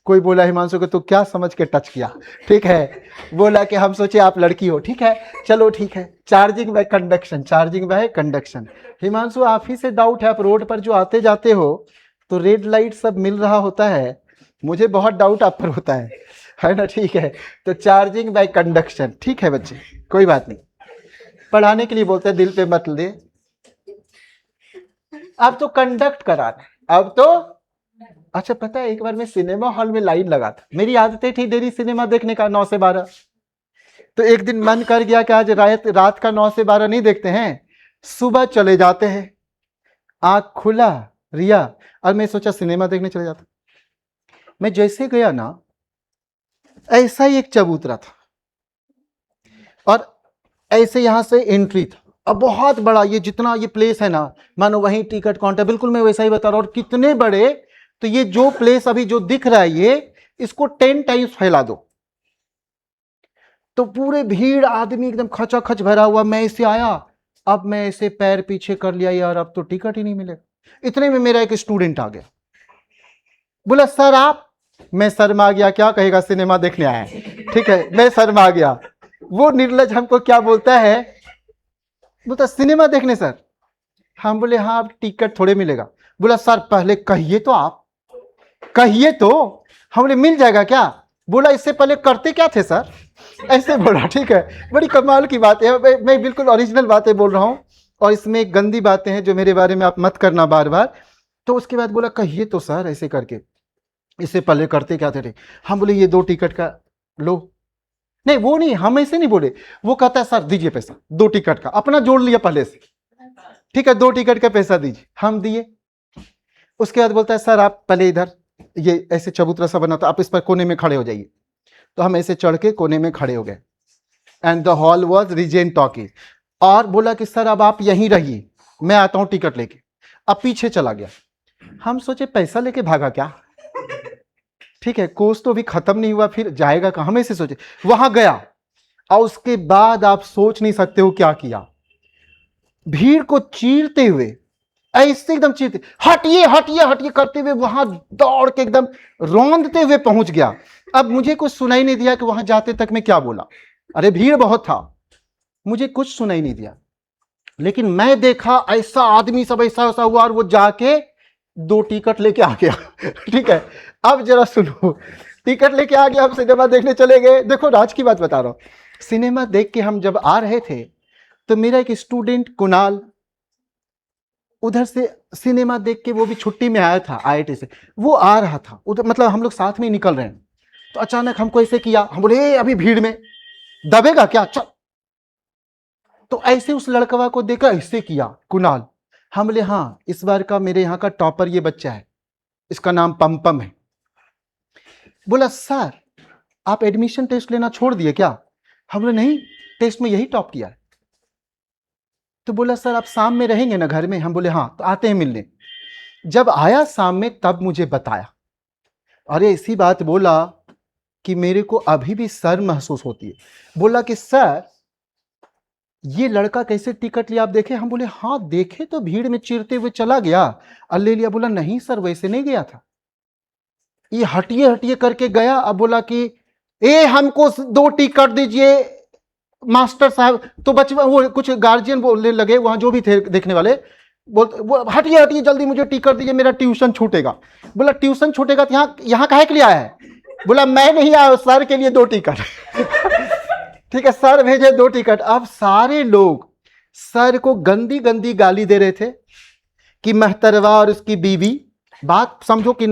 कोई बोला हिमांशु को तो क्या समझ के टच किया, ठीक है, बोला कि हम सोचे आप लड़की हो, ठीक है चलो ठीक है। Charging by conduction, charging by conduction. Himanshu आप ही से डाउट है, आप रोड पर जो आते जाते हो तो रेड लाइट सब मिल रहा होता है, मुझे बहुत डाउट आप पर होता है ना, ठीक है। तो चार्जिंग बाय कंडक्शन, ठीक है बच्चे, कोई बात नहीं, पढ़ाने के लिए बोलते हैं, दिल पे मत ले। अब तो कंडक्ट कराना है, अब तो अच्छा पता है, एक बार मैं सिनेमा हॉल में लाइन लगा था, मेरी आदतें थी डेली सिनेमा देखने का 9 से 12, तो एक दिन मन कर गया कि आज रात का 9 से 12 नहीं देखते हैं, सुबह चले जाते हैं। आंख खुला रिया, और मैं सोचा सिनेमा देखने चले जाता। मैं जैसे गया ना, ऐसा ही एक चबूतरा था, और ऐसे यहां से एंट्री था, अब बहुत बड़ा, ये जितना ये प्लेस है ना, मानो वहीं टिकट काउंटर, बिल्कुल मैं वैसा ही बता रहा हूं, और कितने बड़े, तो ये जो प्लेस अभी जो दिख रहा है ये, इसको 10 टाइम्स फैला दो, तो पूरे भीड़ आदमी एकदम खचाखच भरा हुआ। मैं इसे आया, अब मैं इसे पैर पीछे कर लिया, यार अब तो टिकट ही नहीं मिलेगा। इतने में मेरा एक स्टूडेंट आ गया, बोला सर आप, मैं शर्मा गया, क्या कहेगा सिनेमा देखने आया है, ठीक है, मैं शर्मा गया। वो निर्लज हमको क्या बोलता है, बोलता सिनेमा देखने सर। हम बोले हाँ, अब टिकट थोड़े मिलेगा। बोला सर पहले कहिए तो, आप कहिए तो। हम बोले मिल जाएगा क्या। बोला इससे पहले करते क्या थे सर, ऐसे बोला, ठीक है। बड़ी कमाल की बात है, मैं बिल्कुल ओरिजिनल बातें बोल रहा हूं, और इसमें गंदी बातें हैं जो मेरे बारे में आप मत करना बार बार। तो उसके बाद बोला कहिए तो सर, ऐसे करके, इससे पहले करते क्या थे। हम बोले ये 2 टिकट का लो। नहीं वो नहीं, हम ऐसे नहीं बोले, वो कहता है सर दीजिए पैसा 2 टिकट का, अपना जोड़ लिया पहले से, ठीक है 2 टिकट का पैसा दीजिए, हम दिए। उसके बाद बोलता है सर आप पहले इधर, ये ऐसे चबूतरा सा बना था, आप इस पर कोने में खड़े हो जाइए। तो हम ऐसे चढ़ के कोने में खड़े हो गए, and the hall was Regent talkies. और बोला कि सर अब आप यहीं रहिए, मैं आता हूं टिकट लेके। अब पीछे चला गया। हम सोचे पैसा लेके भागा क्या, ठीक है, कोर्स तो अभी खत्म नहीं हुआ, फिर जाएगा कहां, हम ऐसे सोचे। वहां गया, और उसके बाद आप सोच नहीं सकते हो क्या किया, भीड़ को चीरते हुए, ऐसे एकदम चीरते, हटिए हटिए हटिए करते हुए वहां दौड़ के एकदम रौंदते हुए पहुंच गया। अब मुझे कुछ सुनाई नहीं दिया कि वहां जाते तक मैं क्या बोला, अरे भीड़ बहुत था, मुझे कुछ सुनाई नहीं दिया। लेकिन मैं देखा ऐसा आदमी सब ऐसा ऐसा हुआ, और वो जाके 2 टिकट लेके आ गया ठीक है। अब जरा सुनो, टिकट लेके आ गया, हम सिनेमा देखने चले गए। देखो राज की बात बता रहा हूं, सिनेमा देख के हम जब आ रहे थे, तो मेरा एक स्टूडेंट कुणाल उधर से सिनेमा देख के, वो भी छुट्टी में आया था आईआईटी से, वो आ रहा था उधर, मतलब हम लोग साथ में ही निकल रहे हैं। तो अचानक हमको ऐसे किया, हम बोले अभी भीड़ में दबेगा क्या, चल। तो ऐसे उस लड़कवा को देखा, ऐसे किया कुणाल। हम बोले हाँ, इस बार का मेरे यहाँ का टॉपर ये बच्चा है, इसका नाम पमपम है। बोला सर आप एडमिशन टेस्ट लेना छोड़ दिए क्या। हम बोले नहीं, टेस्ट में यही टॉप किया है। तो बोला सर आप शाम में रहेंगे ना घर में। हम बोले हाँ, तो आते हैं मिलने। जब आया शाम में, तब मुझे बताया, अरे ऐसी बात बोला कि मेरे को अभी भी शर्म महसूस होती है। बोला कि सर ये लड़का कैसे टिकट लिया आप देखे। हम बोले हाँ देखे, तो भीड़ में चिरते हुए चला गया और ले लिया। बोला नहीं सर वैसे नहीं गया था, ये हटिए हटिए करके गया। अब बोला कि ए हमको 2 टिकट दीजिए मास्टर साहब। तो बच्चे वो कुछ गार्जियन बोलने लगे वहां जो भी थे देखने वाले, बोल हटिए हटिए जल्दी मुझे टिकट दीजिए, मेरा ट्यूशन छूटेगा। बोला ट्यूशन छूटेगा तो यहाँ काहे के लिए आया है। बोला मैं नहीं आया, सर के लिए 2 टिकट ठीक है, सर भेजे 2 टिकट। अब सारे लोग सर को गंदी गंदी गाली दे रहे थे कि महतरवा और उसकी बीवी, बात समझो कि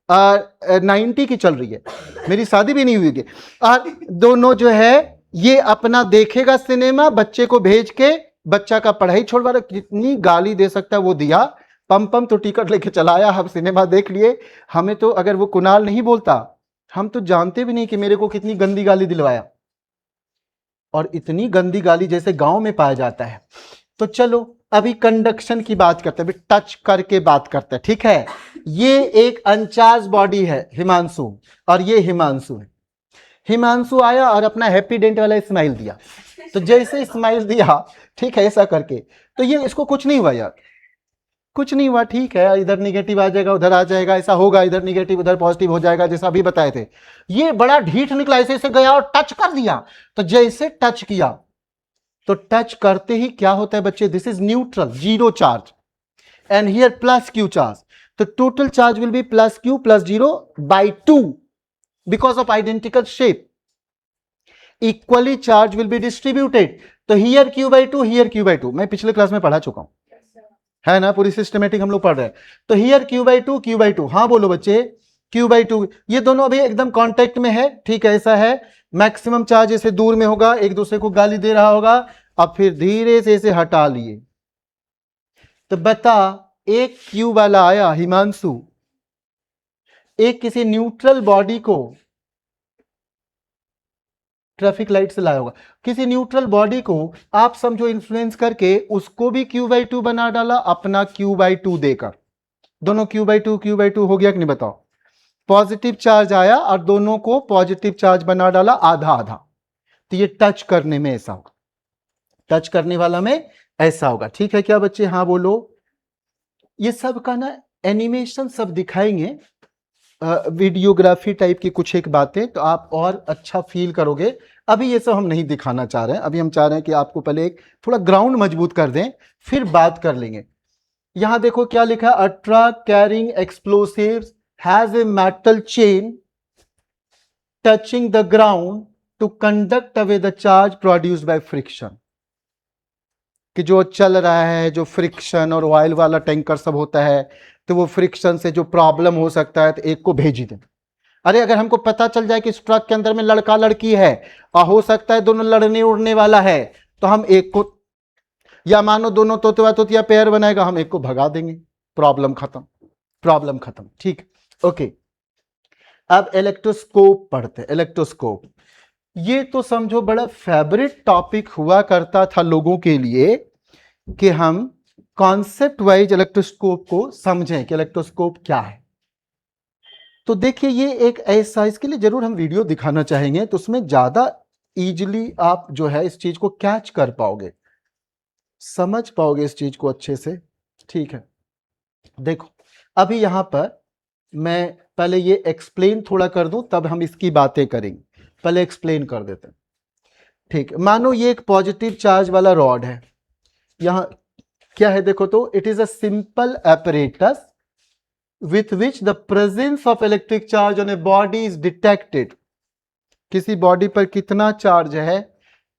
90 की चल रही है, मेरी शादी भी नहीं हुई है। और दोनों जो है ये अपना देखेगा सिनेमा, बच्चे को भेज के बच्चा का पढ़ाई छोड़वा रहा, कितनी गाली दे सकता है वो दिया। पम तो टिकट लेके चलाया, हम सिनेमा देख लिए। हमें तो अगर वो कुणाल नहीं बोलता, हम तो जानते भी नहीं कि मेरे को कितनी गंदी गाली दिलवाया, और इतनी गंदी गाली जैसे गांव में पाया जाता है। तो चलो अभी कंडक्शन की बात करते हैं, अभी टच करके बात करते हैं, ठीक है। ये एक अनचार्ज बॉडी है हिमांशु, और ये हिमांशु है। हिमांशु आया और अपना हैप्पी डेंट वाला स्माइल दिया, तो जैसे स्माइल दिया, ठीक है, ऐसा करके, तो ये इसको कुछ नहीं हुआ यार, कुछ नहीं हुआ, ठीक है, इधर निगेटिव आ जाएगा उधर आ जाएगा, ऐसा होगा, इधर निगेटिव उधर पॉजिटिव हो जाएगा, जैसा अभी बताए थे। ये बड़ा ढीठ निकला, ऐसे ऐसे गया और टच कर दिया। तो जैसे टच किया, तो टच करते ही क्या होता है बच्चे, this is neutral, zero charge, and here plus Q charge. तो total charge will be plus Q plus 0/2 because of identical shape. Equally charge will be distributed, तो हियर Q/2, हियर Q/2, मैं पिछले class में पढ़ा चुका हूं, है ना, पूरी सिस्टमेटिक हम लोग पढ़ रहे हैं। तो हियर Q/2, Q/2, हाँ बोलो बच्चे, Q/2, ये दोनों अभी एकदम कांटेक्ट में है, ठीक है, ऐसा है। मैक्सिमम चार्ज ऐसे दूर में होगा, एक दूसरे को गाली दे रहा होगा, अब फिर धीरे से इसे हटा लिए। तो बता, एक Q वाला आया हिमांशु, एक किसी न्यूट्रल बॉडी को ट्रैफिक लाइट से लाया होगा, किसी न्यूट्रल बॉडी को आप समझो इन्फ्लुएंस करके उसको भी Q/2 बना डाला, अपना Q/2 देकर। दोनों Q/2 हो गया कि नहीं बताओ। पॉजिटिव चार्ज आया और दोनों को पॉजिटिव चार्ज बना डाला, आधा आधा। तो ये टच करने में ऐसा होगा, टच करने वाला में ऐसा होगा, ठीक है क्या बच्चे, हाँ बोलो। ये सब का ना एनिमेशन सब दिखाएंगे, वीडियोग्राफी टाइप की कुछ एक बातें, तो आप और अच्छा फील करोगे। अभी ये सब हम नहीं दिखाना चाह रहे हैं, अभी हम चाह रहे हैं कि आपको पहले एक थोड़ा ग्राउंड मजबूत कर दें, फिर बात कर लेंगे। यहां देखो क्या लिखा है, a truck carrying explosives has a metal chain touching the ground to conduct away the charge produced by friction. कि जो चल रहा है, जो फ्रिक्शन और ऑयल वाला टैंकर सब होता है, तो वो फ्रिक्शन से जो प्रॉब्लम हो सकता है, तो एक को भेज ही दें। अरे अगर हमको पता चल जाए कि इस ट्रक के अंदर में लड़का लड़की है और हो सकता है दोनों लड़ने उड़ने वाला है, तो हम एक को, या मानो दोनों तोतिया तोतिया पेयर बनाएगा, हम एक को भगा देंगे, प्रॉब्लम खत्म, प्रॉब्लम खत्म, ठीक, ओके। अब इलेक्ट्रोस्कोप पढ़ते हैं, इलेक्ट्रोस्कोप। ये तो समझो बड़ा फेवरेट टॉपिक हुआ करता था लोगों के लिए, कि हम कॉन्सेप्ट वाइज इलेक्ट्रोस्कोप को समझें कि इलेक्ट्रोस्कोप क्या है। तो देखिए ये एक ऐसा, इसके लिए जरूर हम वीडियो दिखाना चाहेंगे, तो उसमें ज्यादा इजीली आप जो है इस चीज को कैच कर पाओगे, समझ पाओगे इस चीज को अच्छे से, ठीक है। देखो अभी यहां पर मैं पहले ये एक्सप्लेन थोड़ा कर दूं, तब हम इसकी बातें करेंगे, पहले एक्सप्लेन कर देते हैं, ठीक है। मानो ये एक पॉजिटिव चार्ज वाला रॉड है, यहां क्या है देखो, तो it is a simple apparatus with which the presence of electric charge on a body is detected। किसी बॉडी पर कितना चार्ज है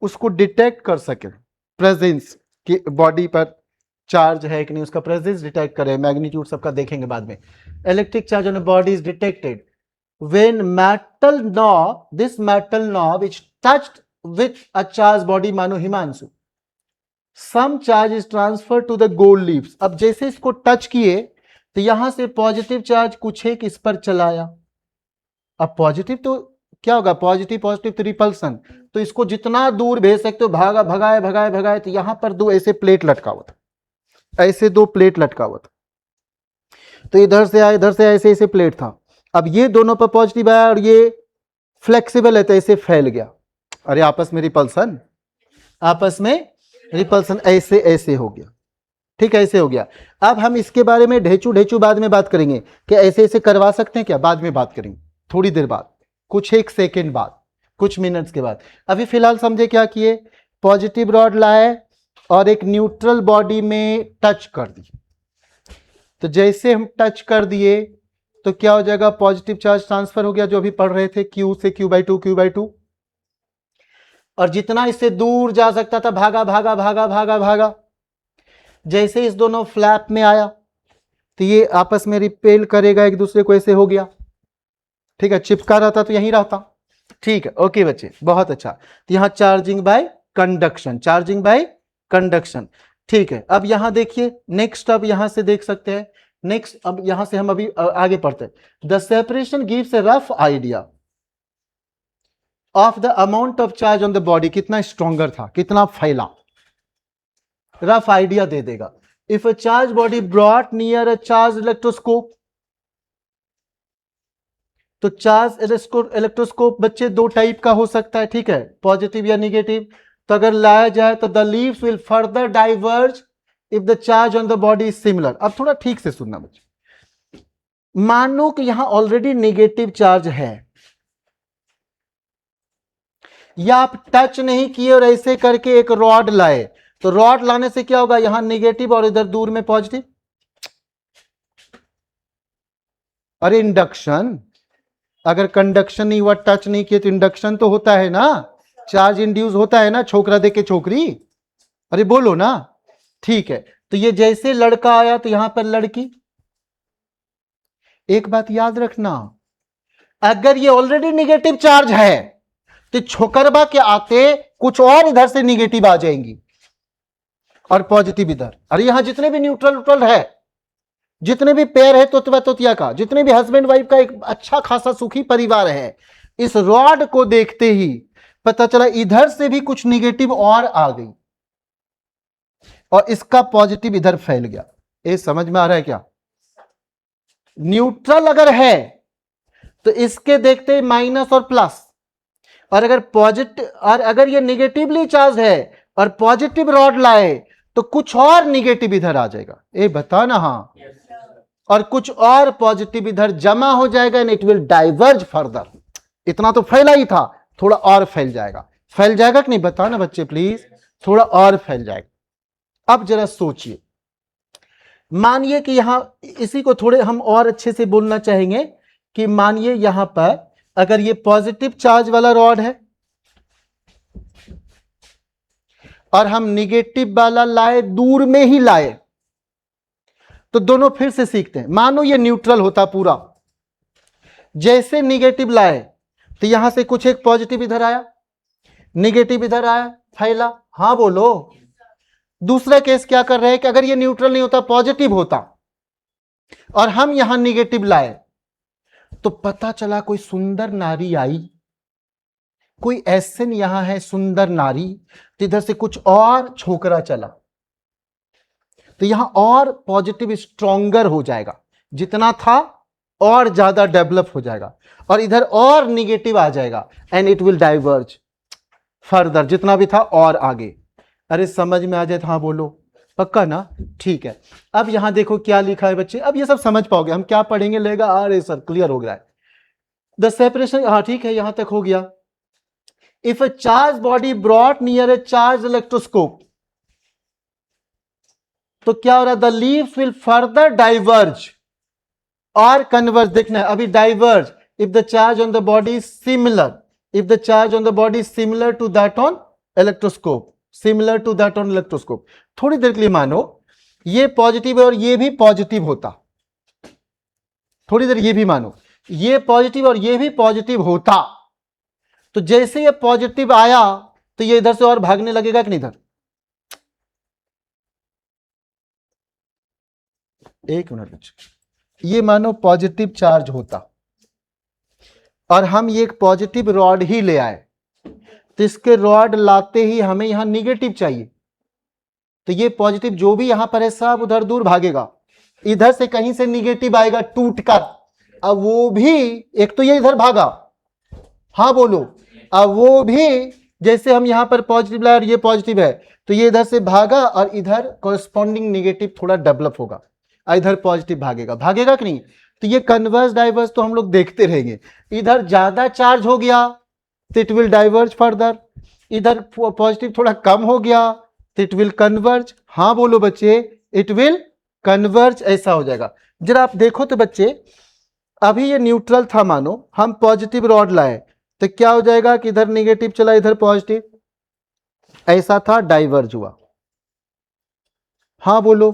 उसको डिटेक्ट कर सके, प्रेजेंस कि बॉडी पर चार्ज है कि नहीं, उसका प्रेजेंस डिटेक्ट करे, मैग्नीट्यूड सबका देखेंगे बाद में। Electric charge on a body is detected when metal knob, this metal knob is touched with a charged body, मानो Himanshu, some charge is transferred to the gold leaves। अब जैसे इसको टच किए तो यहां से पॉजिटिव चार्ज कुछ एक इस पर चलाया, अब पॉजिटिव तो क्या होगा, पॉजिटिव पॉजिटिव तो रिपल्सन, तो इसको जितना दूर भेज सकते हो, भागा भगाए भगाए भगाए, तो यहां पर दो ऐसे प्लेट लटका हुआ था, ऐसे दो प्लेट लटका हुआ था, तो इधर से आए इधर से ऐसे ऐसे प्लेट था। अब ये दोनों पर पॉजिटिव आया और ये फ्लेक्सिबल है, तो ऐसे फैल गया, अरे आपस में रिपल्सन, आपस में रिपल्सन, ऐसे ऐसे हो गया, ठीक है, ऐसे हो गया। अब हम इसके बारे में ढेचू ढेचू बाद में बात करेंगे कि ऐसे ऐसे करवा सकते हैं क्या, बाद में बात करेंगे, थोड़ी देर बाद, कुछ एक सेकेंड बाद, कुछ मिनट्स के बाद। अभी फिलहाल समझे क्या किए, पॉजिटिव रॉड लाए और एक न्यूट्रल बॉडी में टच कर दी, तो जैसे हम टच कर दिए तो क्या हो जाएगा, पॉजिटिव चार्ज ट्रांसफर हो गया, जो अभी पढ़ रहे थे, Q से Q/2, और जितना इससे दूर जा सकता था भागा भागा भागा भागा भागा। जैसे इस दोनों फ्लैप में आया तो ये आपस में रिपेल करेगा एक दूसरे को, ऐसे हो गया। ठीक है, चिपका रहता तो यहीं रहता। ठीक है, ओके बच्चे, बहुत अच्छा। तो यहां charging by conduction, charging by conduction. ठीक है, अब यहां देखिए नेक्स्ट, अब यहां से देख सकते हैं नेक्स्ट, अब यहां से हम अभी आगे पढ़ते हैं। The separation gives A rough idea of the amount of charge on the body, कितना स्ट्रॉन्गर था, कितना फैला, रफ आइडिया दे देगा। If a charge body brought near a charge electroscope, तो चार्ज इलेक्ट्रोस्कोप बच्चे दो टाइप का हो सकता है, ठीक है, पॉजिटिव या निगेटिव। तो अगर लाया जाए तो the leaves will further diverge if the charge on the body is similar. अब थोड़ा ठीक से सुनना बच्चे, मानो कि यहां ऑलरेडी निगेटिव चार्ज है, या आप टच नहीं किए और ऐसे करके एक रॉड लाए, तो रॉड लाने से क्या होगा, यहां निगेटिव और इधर दूर में पॉजिटिव। अरे इंडक्शन, अगर कंडक्शन नहीं हुआ, टच नहीं किए, तो इंडक्शन तो होता है ना, चार्ज इंड्यूस होता है ना, छोकरा दे के छोकरी, अरे बोलो ना। ठीक है, तो ये जैसे लड़का आया तो यहां पर लड़की। एक बात याद रखना, अगर ये ऑलरेडी निगेटिव चार्ज है तो छोकरबा के आते कुछ और इधर से निगेटिव आ जाएंगी और पॉजिटिव इधर। अरे यहां जितने भी न्यूट्रल है, जितने भी पेयर है तोतवा तोतिया का, जितने भी हस्बैंड वाइफ का एक अच्छा खासा सुखी परिवार है, इस रॉड को देखते ही पता चला इधर से भी कुछ निगेटिव और आ गई और इसका पॉजिटिव इधर फैल गया। ये समझ में आ रहा है क्या? न्यूट्रल अगर है तो इसके देखते ही माइनस और प्लस, और अगर पॉजिटिव, और अगर ये निगेटिवली चार्ज है और पॉजिटिव रॉड लाए तो कुछ और निगेटिव इधर आ जाएगा। ये बता ना, हाँ, और कुछ और पॉजिटिव इधर जमा हो जाएगा and it will diverge further. इतना तो फैला ही था, थोड़ा और फैल जाएगा। फैल जाएगा कि नहीं, बता ना बच्चे प्लीज, थोड़ा और फैल जाएगा। अब जरा सोचिए, मानिए कि यहां, इसी को थोड़े हम और अच्छे से बोलना चाहेंगे कि मानिए यहां पर अगर ये पॉजिटिव चार्ज वाला रॉड है और हम निगेटिव वाला लाए, दूर में ही लाए, तो दोनों फिर से सीखते हैं। मानो ये न्यूट्रल होता पूरा, जैसे निगेटिव लाए तो यहां से कुछ एक पॉजिटिव इधर आया, निगेटिव इधर आया, फैला। हाँ बोलो। दूसरा केस क्या कर रहे हैं कि अगर ये न्यूट्रल नहीं होता, पॉजिटिव होता, और हम यहां निगेटिव लाए, तो पता चला कोई सुंदर नारी आई, कोई एसन यहां है सुंदर नारी, तो इधर से कुछ और छोकरा चला, तो यहां और पॉजिटिव स्ट्रॉन्गर हो जाएगा, जितना था और ज्यादा डेवलप हो जाएगा, और इधर और निगेटिव आ जाएगा and it will diverge further, जितना भी था और आगे। अरे समझ में आ जाए तो हाँ बोलो, पक्का ना? ठीक है, अब यहां देखो क्या लिखा है बच्चे, अब ये सब समझ पाओगे, हम क्या पढ़ेंगे लेगा। अरे सर क्लियर हो गया है। द सेपरेशन, हाँ ठीक है, यहां तक हो गया। If a charge body brought near a charge electroscope, तो क्या हो रहा है, the leaves will further diverge और कन्वर्ज। देखना है अभी, diverge if the charge on the body is similar, if the charge on the body is similar to that on electroscope, similar to that on electroscope. थोड़ी देर के लिए मानो ये पॉजिटिव है और ये भी पॉजिटिव होता, थोड़ी देर ये भी मानो ये पॉजिटिव और ये भी पॉजिटिव होता, तो जैसे ये पॉजिटिव आया तो ये इधर से और भागने लगेगा कि नहीं इधर? एक मिनट बच्चे, ये मानो पॉजिटिव चार्ज होता और हम ये एक पॉजिटिव रॉड ही ले आए, तो इसके रॉड लाते ही हमें यहां निगेटिव चाहिए, तो ये पॉजिटिव जो भी यहां पर है सब उधर दूर भागेगा, इधर से कहीं से निगेटिव आएगा टूटकर, अब वो भी, एक तो ये इधर भागा, हाँ बोलो, अब वो भी जैसे हम यहां पर पॉजिटिव लाए और ये पॉजिटिव है, तो ये इधर से भागा और इधर कॉरेस्पॉन्डिंग निगेटिव थोड़ा डेवलप होगा, इधर पॉजिटिव भागेगा, भागेगा कि नहीं? तो ये कन्वर्स डाइवर्स तो हम लोग देखते रहेंगे। इधर ज्यादा चार्ज हो गया तो इट विल डाइवर्ज फर्दर, इधर पॉजिटिव थोड़ा कम हो गया तो इट विल कन्वर्ज। हाँ बोलो बच्चे, इट विल कन्वर्ज, ऐसा हो जाएगा। जरा आप देखो तो बच्चे, अभी ये न्यूट्रल था, मानो हम पॉजिटिव रॉड लाए तो क्या हो जाएगा कि इधर निगेटिव चला इधर पॉजिटिव, ऐसा था, डाइवर्ज हुआ। हाँ बोलो,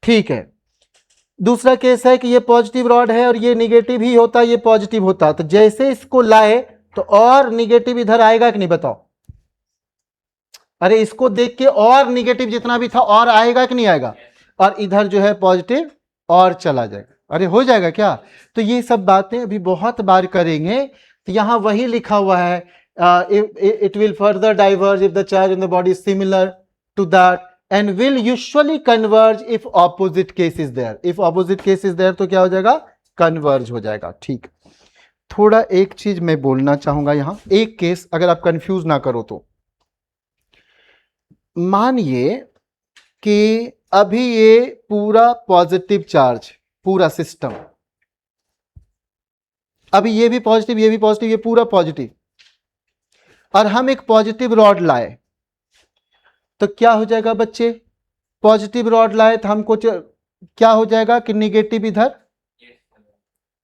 ठीक है। दूसरा केस है कि ये पॉजिटिव रॉड है और ये निगेटिव ही होता, ये पॉजिटिव होता, तो जैसे इसको लाए तो और निगेटिव इधर आएगा कि नहीं बताओ? अरे इसको देख के और निगेटिव जितना भी था और आएगा कि नहीं आएगा? और इधर जो है पॉजिटिव और चला जाएगा। अरे हो जाएगा क्या? तो ये सब बातें अभी बहुत बार करेंगे। तो यहां वही लिखा हुआ है, it will further diverge if the charge in the body is similar to that and will usually converge if opposite case is there. If opposite case is there तो क्या हो जाएगा? कन्वर्ज हो जाएगा। ठीक, थोड़ा एक चीज मैं बोलना चाहूंगा यहां, एक केस अगर आप कंफ्यूज ना करो तो, मानिए कि अभी ये पूरा पॉजिटिव चार्ज, पूरा सिस्टम, अभी ये भी पॉजिटिव, ये भी पॉजिटिव, ये पूरा पॉजिटिव, और हम एक पॉजिटिव रॉड लाए तो क्या हो जाएगा बच्चे? पॉजिटिव रॉड लाए तो हमको क्या हो जाएगा कि निगेटिव इधर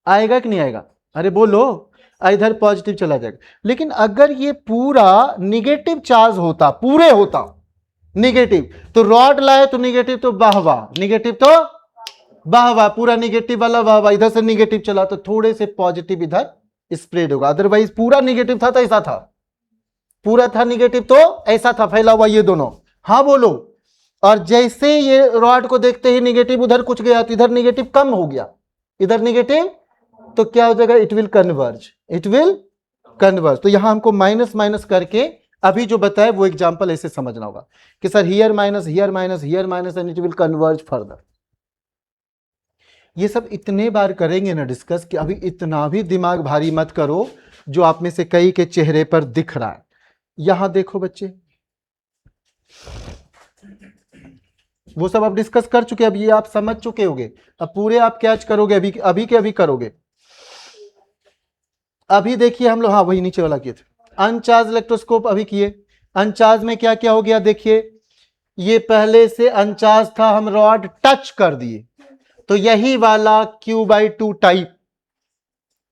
आएगा कि नहीं आएगा? अरे बोलो, इधर पॉजिटिव चला जाएगा। लेकिन अगर ये पूरा निगेटिव चार्ज होता, पूरे होता निगेटिव, तो रॉड लाए तो निगेटिव तो वाह वाह, निगेटिव तो वाह वाह, पूरा निगेटिव वाला वाह वाह, इधर से निगेटिव चला तो थोड़े से पॉजिटिव इधर स्प्रेड होगा। अदरवाइज पूरा निगेटिव था तो ऐसा था, पूरा था निगेटिव तो ऐसा था, फैला हुआ ये दोनों। हाँ बोलो। और जैसे ये रॉड को देखते ही निगेटिव उधर कुछ गया तो इधर निगेटिव कम हो गया, इधर निगेटिव, तो क्या हो जाएगा? It will converge, it will converge. तो यहां हमको माइनस माइनस करके अभी जो बताया वो एग्जांपल ऐसे समझना होगा कि sir here minus, here minus, here minus and it will converge further. ये सब इतने बार करेंगे ना डिस्कस कि अभी इतना भी दिमाग भारी मत करो जो आप में से कई के चेहरे पर दिख रहा है। यहां देखो बच्चे, वो सब आप डिस्कस कर चुके, अब ये आप समझ चुके होंगे, अब पूरे आप कैच करोगे, अभी अभी के अभी करोगे। अभी देखिए हम लोग, हाँ वही नीचे वाला किए थे, अनचार्ज इलेक्ट्रोस्कोप अभी किए। अनचार्ज में क्या क्या हो गया देखिए, ये पहले से अनचार्ज था, हम रॉड टच कर दिए तो यही वाला Q/2 टाइप,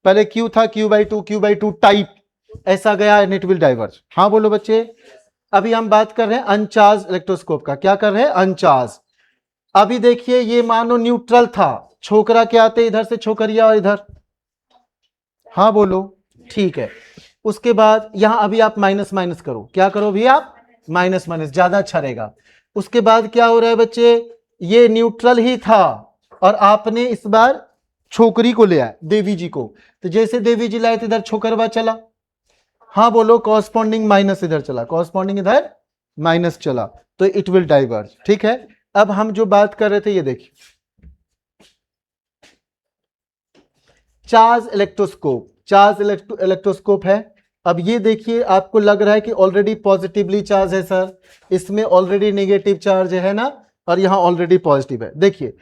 पहले Q था Q/2 टाइप, ऐसा गया एंड इट विल डाइवर्ज। हाँ बोलो बच्चे। अभी हम बात कर रहे हैं अनचार्ज इलेक्ट्रोस्कोप का, क्या कर रहे हैं? अनचार्ज। अभी देखिए ये मानो न्यूट्रल था, छोकरा क्या आते इधर से छोकरिया और इधर, हाँ बोलो, ठीक है। उसके बाद यहां अभी आप माइनस माइनस करो, क्या करो भी आप? माइनस माइनस, ज्यादा अच्छा रहेगा। उसके बाद क्या हो रहा है बच्चे, ये न्यूट्रल ही था और आपने इस बार छोकरी को ले आया, देवी जी को, तो जैसे देवी जी लाए तो इधर छोकरवा चला, हाँ बोलो, कॉरस्पॉन्डिंग माइनस इधर चला, कॉरस्पॉन्डिंग इधर माइनस चला, तो इट विल डाइवर्ज। ठीक है, अब हम जो बात कर रहे थे ये देखिए, चार्ज इलेक्ट्रोस्कोप, चार्ज इलेक्ट्रोस्कोप है। अब ये देखिए, आपको लग रहा है कि ऑलरेडी पॉजिटिवली चार्ज है सर, इसमें ऑलरेडी नेगेटिव चार्ज है ना, और यहां ऑलरेडी पॉजिटिव है। देखिए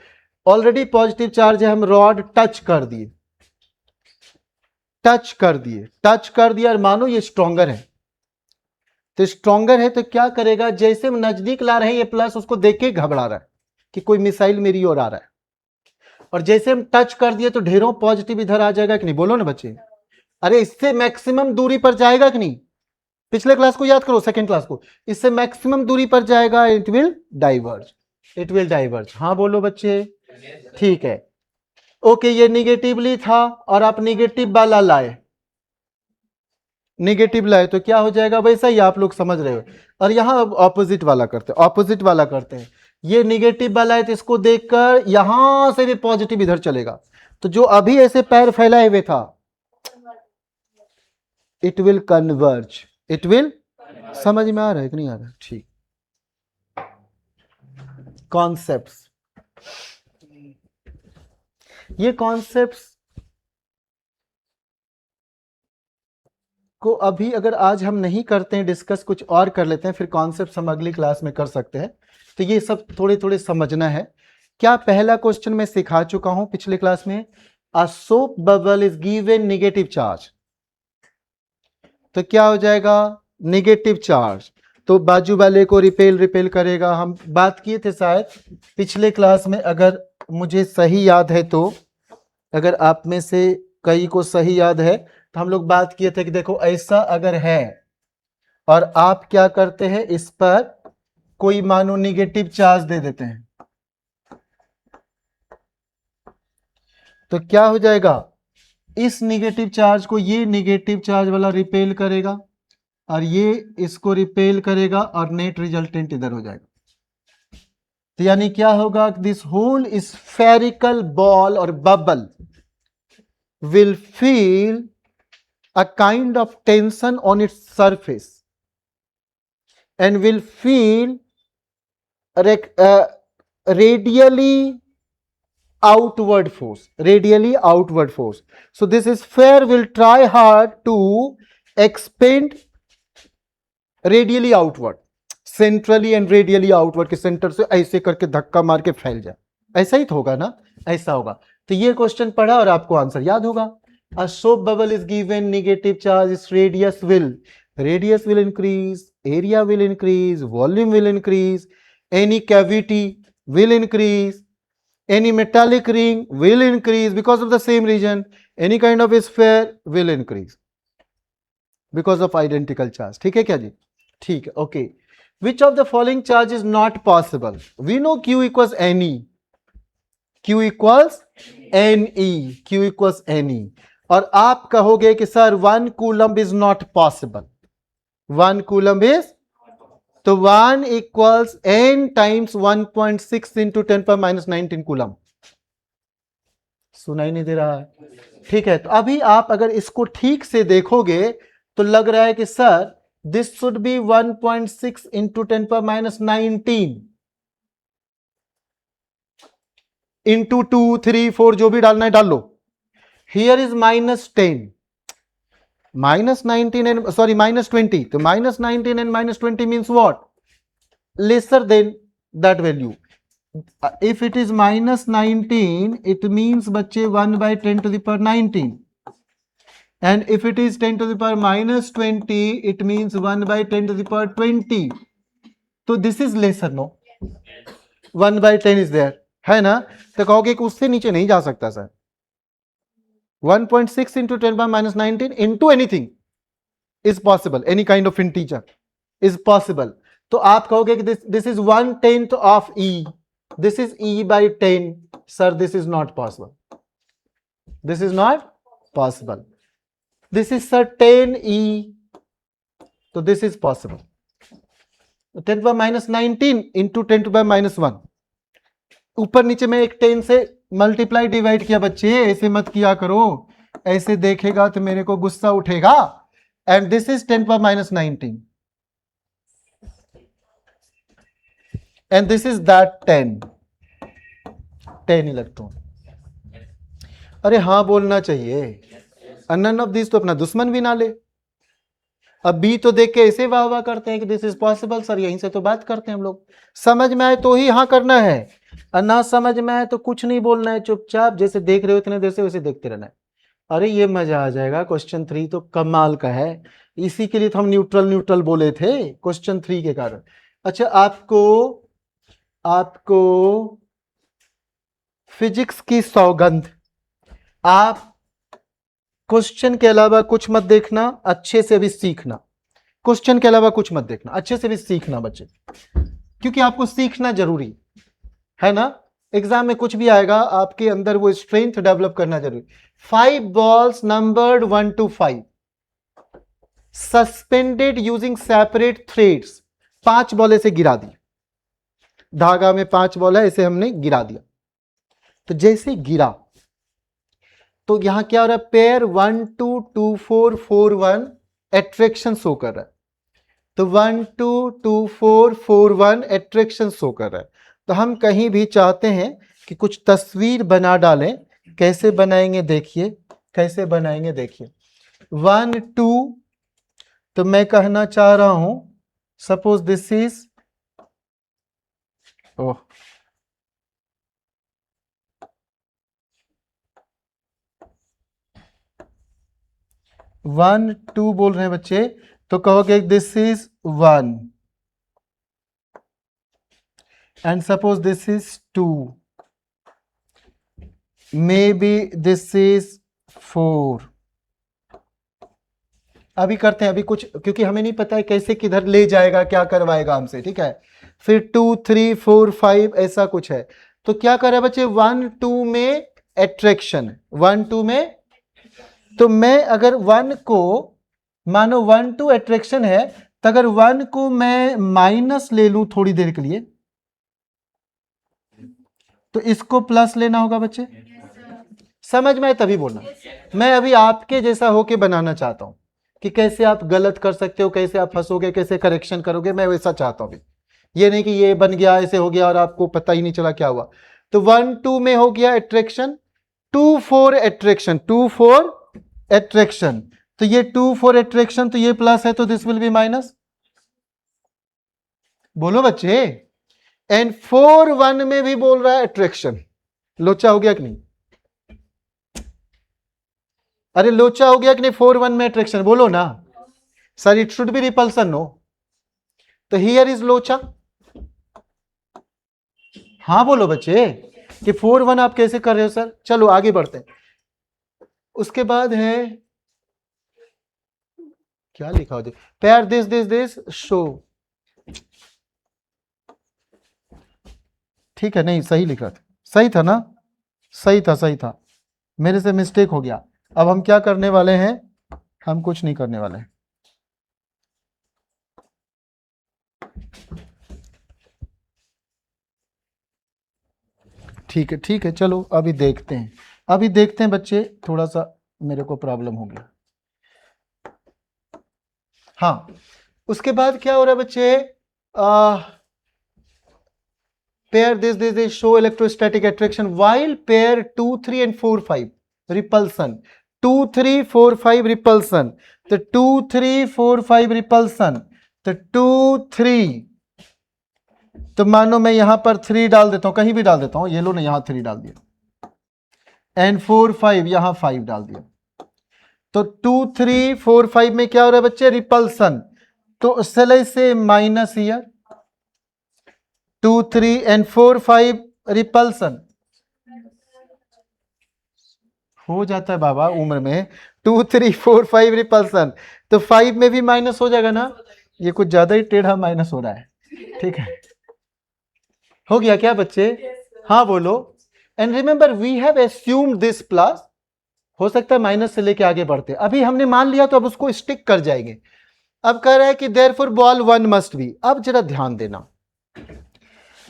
ऑलरेडी पॉजिटिव चार्ज है, हम रॉड टच कर दिए, टच कर दिए, टच कर दिया, और मानो ये स्ट्रॉन्गर है, तो स्ट्रॉन्गर है तो क्या करेगा, जैसे हम नजदीक ला रहे हैं ये प्लस उसको देख के घबरा रहा है कि कोई मिसाइल मेरी ओर आ रहा है, और जैसे हम टच कर दिए तो ढेरों पॉजिटिव इधर आ जाएगा कि नहीं? बोलो ना बच्चे। अरे इससे मैक्सिमम दूरी पर जाएगा कि नहीं? पिछले क्लास को याद करो, सेकंड क्लास को, इससे मैक्सिमम दूरी पर जाएगा, it will diverge, it will diverge. हाँ बोलो बच्चे, ठीक है। ओके, ये निगेटिवली था और आप निगेटिव वाला लाए, निगेटिव लाए तो क्या हो जाएगा? वैसा ही आप लोग समझ रहे हो। और यहां ऑपोजिट वाला करते हैं, ऑपोजिट वाला करते हैं, ये निगेटिव वाला है तो इसको देखकर यहां से भी पॉजिटिव इधर चलेगा, तो जो अभी ऐसे पैर फैलाए हुए था it will converge, it will, समझ में आ रहा है कि नहीं आ रहा है? ठीक, कॉन्सेप्ट्स, ये कॉन्सेप्ट्स को अभी अगर आज हम नहीं करते हैं डिस्कस, कुछ और कर लेते हैं, फिर कॉन्सेप्ट्स हम अगली क्लास में कर सकते हैं। तो ये सब थोड़े थोड़े समझना है। क्या पहला क्वेश्चन मैं सिखा चुका हूं पिछले क्लास में, a soap bubble is given negative charge, तो क्या हो जाएगा? नेगेटिव चार्ज, तो बाजू वाले को रिपेल रिपेल करेगा। हम बात किए थे शायद पिछले क्लास में, अगर मुझे सही याद है तो, अगर आप में से कई को सही याद है तो हम लोग बात किए थे कि देखो ऐसा अगर है और आप क्या करते हैं, इस पर कोई मानो निगेटिव चार्ज दे देते हैं, तो क्या हो जाएगा, इस निगेटिव चार्ज को ये निगेटिव चार्ज वाला रिपेल करेगा और ये इसको रिपेल करेगा और नेट रिजल्टेंट इधर हो जाएगा। तो यानी क्या होगा, दिस होल स्फेरिकल बॉल और bubble will feel a kind of tension on its surface and will feel radially outward force. So this sphere will try hard to expand radially outward, centrally and radially outward, के centre से ऐसे करके धक्का मार के फैल जाए। ऐसा ही तो होगा ना, ऐसा होगा। तो ये क्वेश्चन पढ़ा और आपको आंसर याद होगा। A soap bubble is given negative charge, its radius will increase, area will increase, volume will increase, any cavity will increase, any metallic ring will increase because of the same region, any kind of sphere will increase because of identical charge। ठीक है क्या जी? ठीक है, okay। Which of the following charge is not possible? We know Q equals NE, Q equals NE, और आप कहोगे कि sir 1 coulomb is not possible, 1 coulomb is, तो 1 equals n times 1.6 into 10⁻19 coulomb. सुनाई नहीं दे रहा है? ठीक है, तो अभी आप अगर इसको ठीक से देखोगे तो लग रहा है कि sir this should be 1.6 into 10⁻19 into 2, 3, 4 जो भी डालना है डाल लो। Here is -10, -19 and sorry -20. So -19 and -20 means what? Lesser than that value. If it is -19, it means बच्चे 1/10 to the power 19. And if it is 10 to the power -20, it means 1/10 to the power 20. So this is lesser, no? 1/10 is there, है ना? तो कहोगे कि उससे नीचे नहीं जा सकता sir. 1.6 into 10⁻19 into anything is possible, any kind of integer is possible। तो आप कहोगे कि this is 1/10 of E, this is E by 10, sir this is not possible, this is not possible। this is sir 10E, तो this is possible। 10⁻19 into 10⁻1, ऊपर नीचे में एक 10 से मल्टीप्लाई डिवाइड किया बच्चे, ऐसे मत किया करो, ऐसे देखेगा तो मेरे को गुस्सा उठेगा। And this is 10⁻19 and this is that 10 electron. अरे हाँ बोलना चाहिए, नन ऑफ दिस तो अपना दुश्मन भी ना ले। अब बी तो देख के ऐसे वाह वाह करते हैं कि दिस इज पॉसिबल सर, यहीं से तो बात करते हैं हम लोग। समझ में आए तो ही हाँ करना है, और ना समझ में आए तो कुछ नहीं बोलना है, चुपचाप जैसे देख रहे हो इतने देर से वैसे देखते रहना है। अरे ये मजा आ जाएगा, क्वेश्चन 3 तो कमाल का है, इसी के लिए तो हम न्यूट्रल बोले थे क्वेश्चन 3 के कारण। अच्छा, आपको फिजिक्स की सौगंध, आप क्वेश्चन के अलावा कुछ मत देखना, अच्छे से भी सीखना। क्वेश्चन के अलावा कुछ मत देखना, अच्छे से भी सीखना बच्चे, क्योंकि आपको सीखना जरूरी है ना। एग्जाम में कुछ भी आएगा, आपके अंदर वो स्ट्रेंथ डेवलप करना जरूरी। 5 balls numbered 1 to 5 suspended using separate threads. 5 ball ऐसे गिरा दी, धागा में 5 बॉल है, ऐसे हमने गिरा दिया। तो जैसे गिरा तो यहां क्या हो रहा है, पेयर 1 2 2 4 4 1 एट्रैक्शन शो कर रहा है। तो 1 2 2 4 4 1 एट्रैक्शन शो कर रहा है। तो हम कहीं भी चाहते हैं कि कुछ तस्वीर बना डालें, कैसे बनाएंगे देखिए, कैसे बनाएंगे देखिए। 1 2, तो मैं कहना चाह रहा हूं सपोज दिस इज 1 2 बोल रहे हैं बच्चे, तो कहोगे this is 1 and suppose this is 2, may be this is 4। अभी करते हैं, अभी कुछ, क्योंकि हमें नहीं पता है कैसे किधर ले जाएगा, क्या करवाएगा हमसे, ठीक है। फिर 2 3 4 5 ऐसा कुछ है। तो क्या करे बच्चे, 1 2 में एट्रैक्शन 1 2 में। तो मैं अगर 1 को मानो 1 2 एट्रैक्शन है, तो अगर 1 को मैं माइनस ले लूं थोड़ी देर के लिए, तो इसको प्लस लेना होगा बच्चे। समझ में आए तभी बोलना। मैं अभी आपके जैसा होके बनाना चाहता हूं कि कैसे आप गलत कर सकते हो, कैसे आप फंसोगे, कैसे करेक्शन करोगे, मैं वैसा चाहता हूं। ये नहीं कि ये बन गया ऐसे हो गया और आपको पता ही नहीं चला क्या हुआ। तो 1 2 में हो गया एट्रैक्शन, 2 4 एट्रैक्शन, 2 4 एट्रैक्शन। तो ये 2 4 एट्रैक्शन, तो ये प्लस है, तो दिस विल बी माइनस। बोलो बच्चे। एंड 4 1 में भी बोल रहा है एट्रैक्शन। लोचा हो गया कि नहीं? अरे लोचा हो गया कि नहीं? 4 1 में एट्रैक्शन बोलो ना sir, it should be repulsion no. तो हियर इज लोचा। हाँ बोलो बच्चे कि 4 1 आप कैसे कर रहे हो सर। चलो आगे बढ़ते हैं। उसके बाद है क्या लिखा हो, पेयर दिस शो। ठीक है, नहीं सही लिखा था, सही था ना? सही था, सही था, मेरे से मिस्टेक हो गया। अब हम क्या करने वाले हैं? हम कुछ नहीं करने वाले हैं। ठीक है, ठीक है, चलो अभी देखते हैं, अभी देखते हैं बच्चे। थोड़ा सा मेरे को प्रॉब्लम हो गया। हाँ, उसके बाद क्या हो रहा है बच्चे? Pair this show electrostatic attraction while pair 2 3 and 4 5 repulsion. 2 3 4 5 repulsion. तो 2 3 4 5 रिपल्सन। तो 2 3, तो मानो मैं यहां पर 3 डाल देता हूं, कहीं भी डाल देता हूं, ये लो ना, यहां 3 डाल दिया, एंड 4 5 यहां 5 डाल दिया। तो 2 3 4 5 में क्या हो रहा है बच्चे? रिपल्सन। तो चले से माइनस ईयर 2 3 and 4 5 रिपल्सन हो जाता है बाबा उम्र में। 2 3 4 5 रिपल्सन, तो 5 में भी माइनस हो जाएगा ना। ये कुछ ज्यादा ही टेढ़ा माइनस हो रहा है। ठीक है, हो गया क्या बच्चे? हाँ बोलो। And remember we have assumed this plus. हो सकता है माइनस से लेके आगे बढ़ते, अभी हमने मान लिया तो अब उसको स्टिक कर जाएंगे। अब कह रहा है कि देयरफॉर बॉल 1 मस्ट बी। अब जरा ध्यान देना,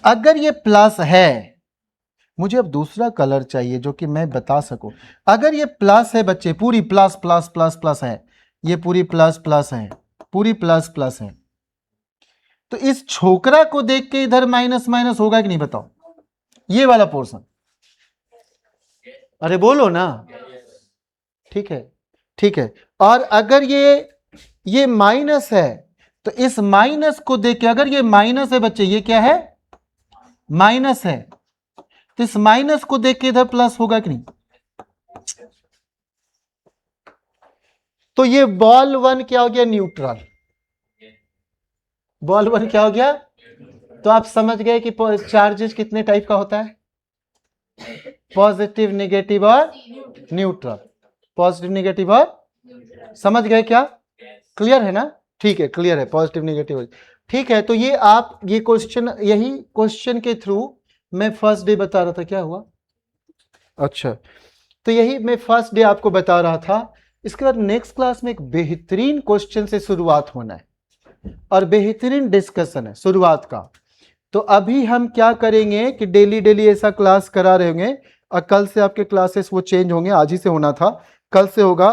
अगर ये प्लस है, मुझे अब दूसरा कलर चाहिए जो कि मैं बता सकूं। अगर ये प्लस है बच्चे, पूरी प्लस प्लस प्लस प्लस है, ये पूरी प्लस प्लस है, पूरी प्लस प्लस है, तो इस छोकरा को देख के इधर माइनस माइनस होगा कि नहीं बताओ? ये वाला पोर्शन, अरे बोलो ना। ठीक है, ठीक है। और अगर ये माइनस है, तो इस माइनस को देख के, अगर ये माइनस है बच्चे, ये क्या है? माइनस है, तो इस माइनस को देख के इधर प्लस होगा कि नहीं? तो ये बॉल 1 क्या हो गया? न्यूट्रल। बॉल 1 क्या हो गया? तो आप समझ गए कि चार्जेस कितने टाइप का होता है? पॉजिटिव, नेगेटिव और न्यूट्रल। पॉजिटिव, नेगेटिव और, समझ गए क्या? क्लियर है ना? ठीक है, क्लियर है, पॉजिटिव नेगेटिव। ठीक है, तो ये आप ये क्वेश्चन, यही क्वेश्चन के थ्रू मैं फर्स्ट डे बता रहा था। क्या हुआ? अच्छा, तो यही मैं फर्स्ट डे आपको बता रहा था। इसके बाद नेक्स्ट क्लास में एक बेहतरीन क्वेश्चन से शुरुआत होना है और बेहतरीन डिस्कशन है शुरुआत का। तो अभी हम क्या करेंगे कि डेली डेली ऐसा क्लास करा रहे होंगे, और कल से आपके क्लासेस वो चेंज होंगे। आज ही से होना था, कल से होगा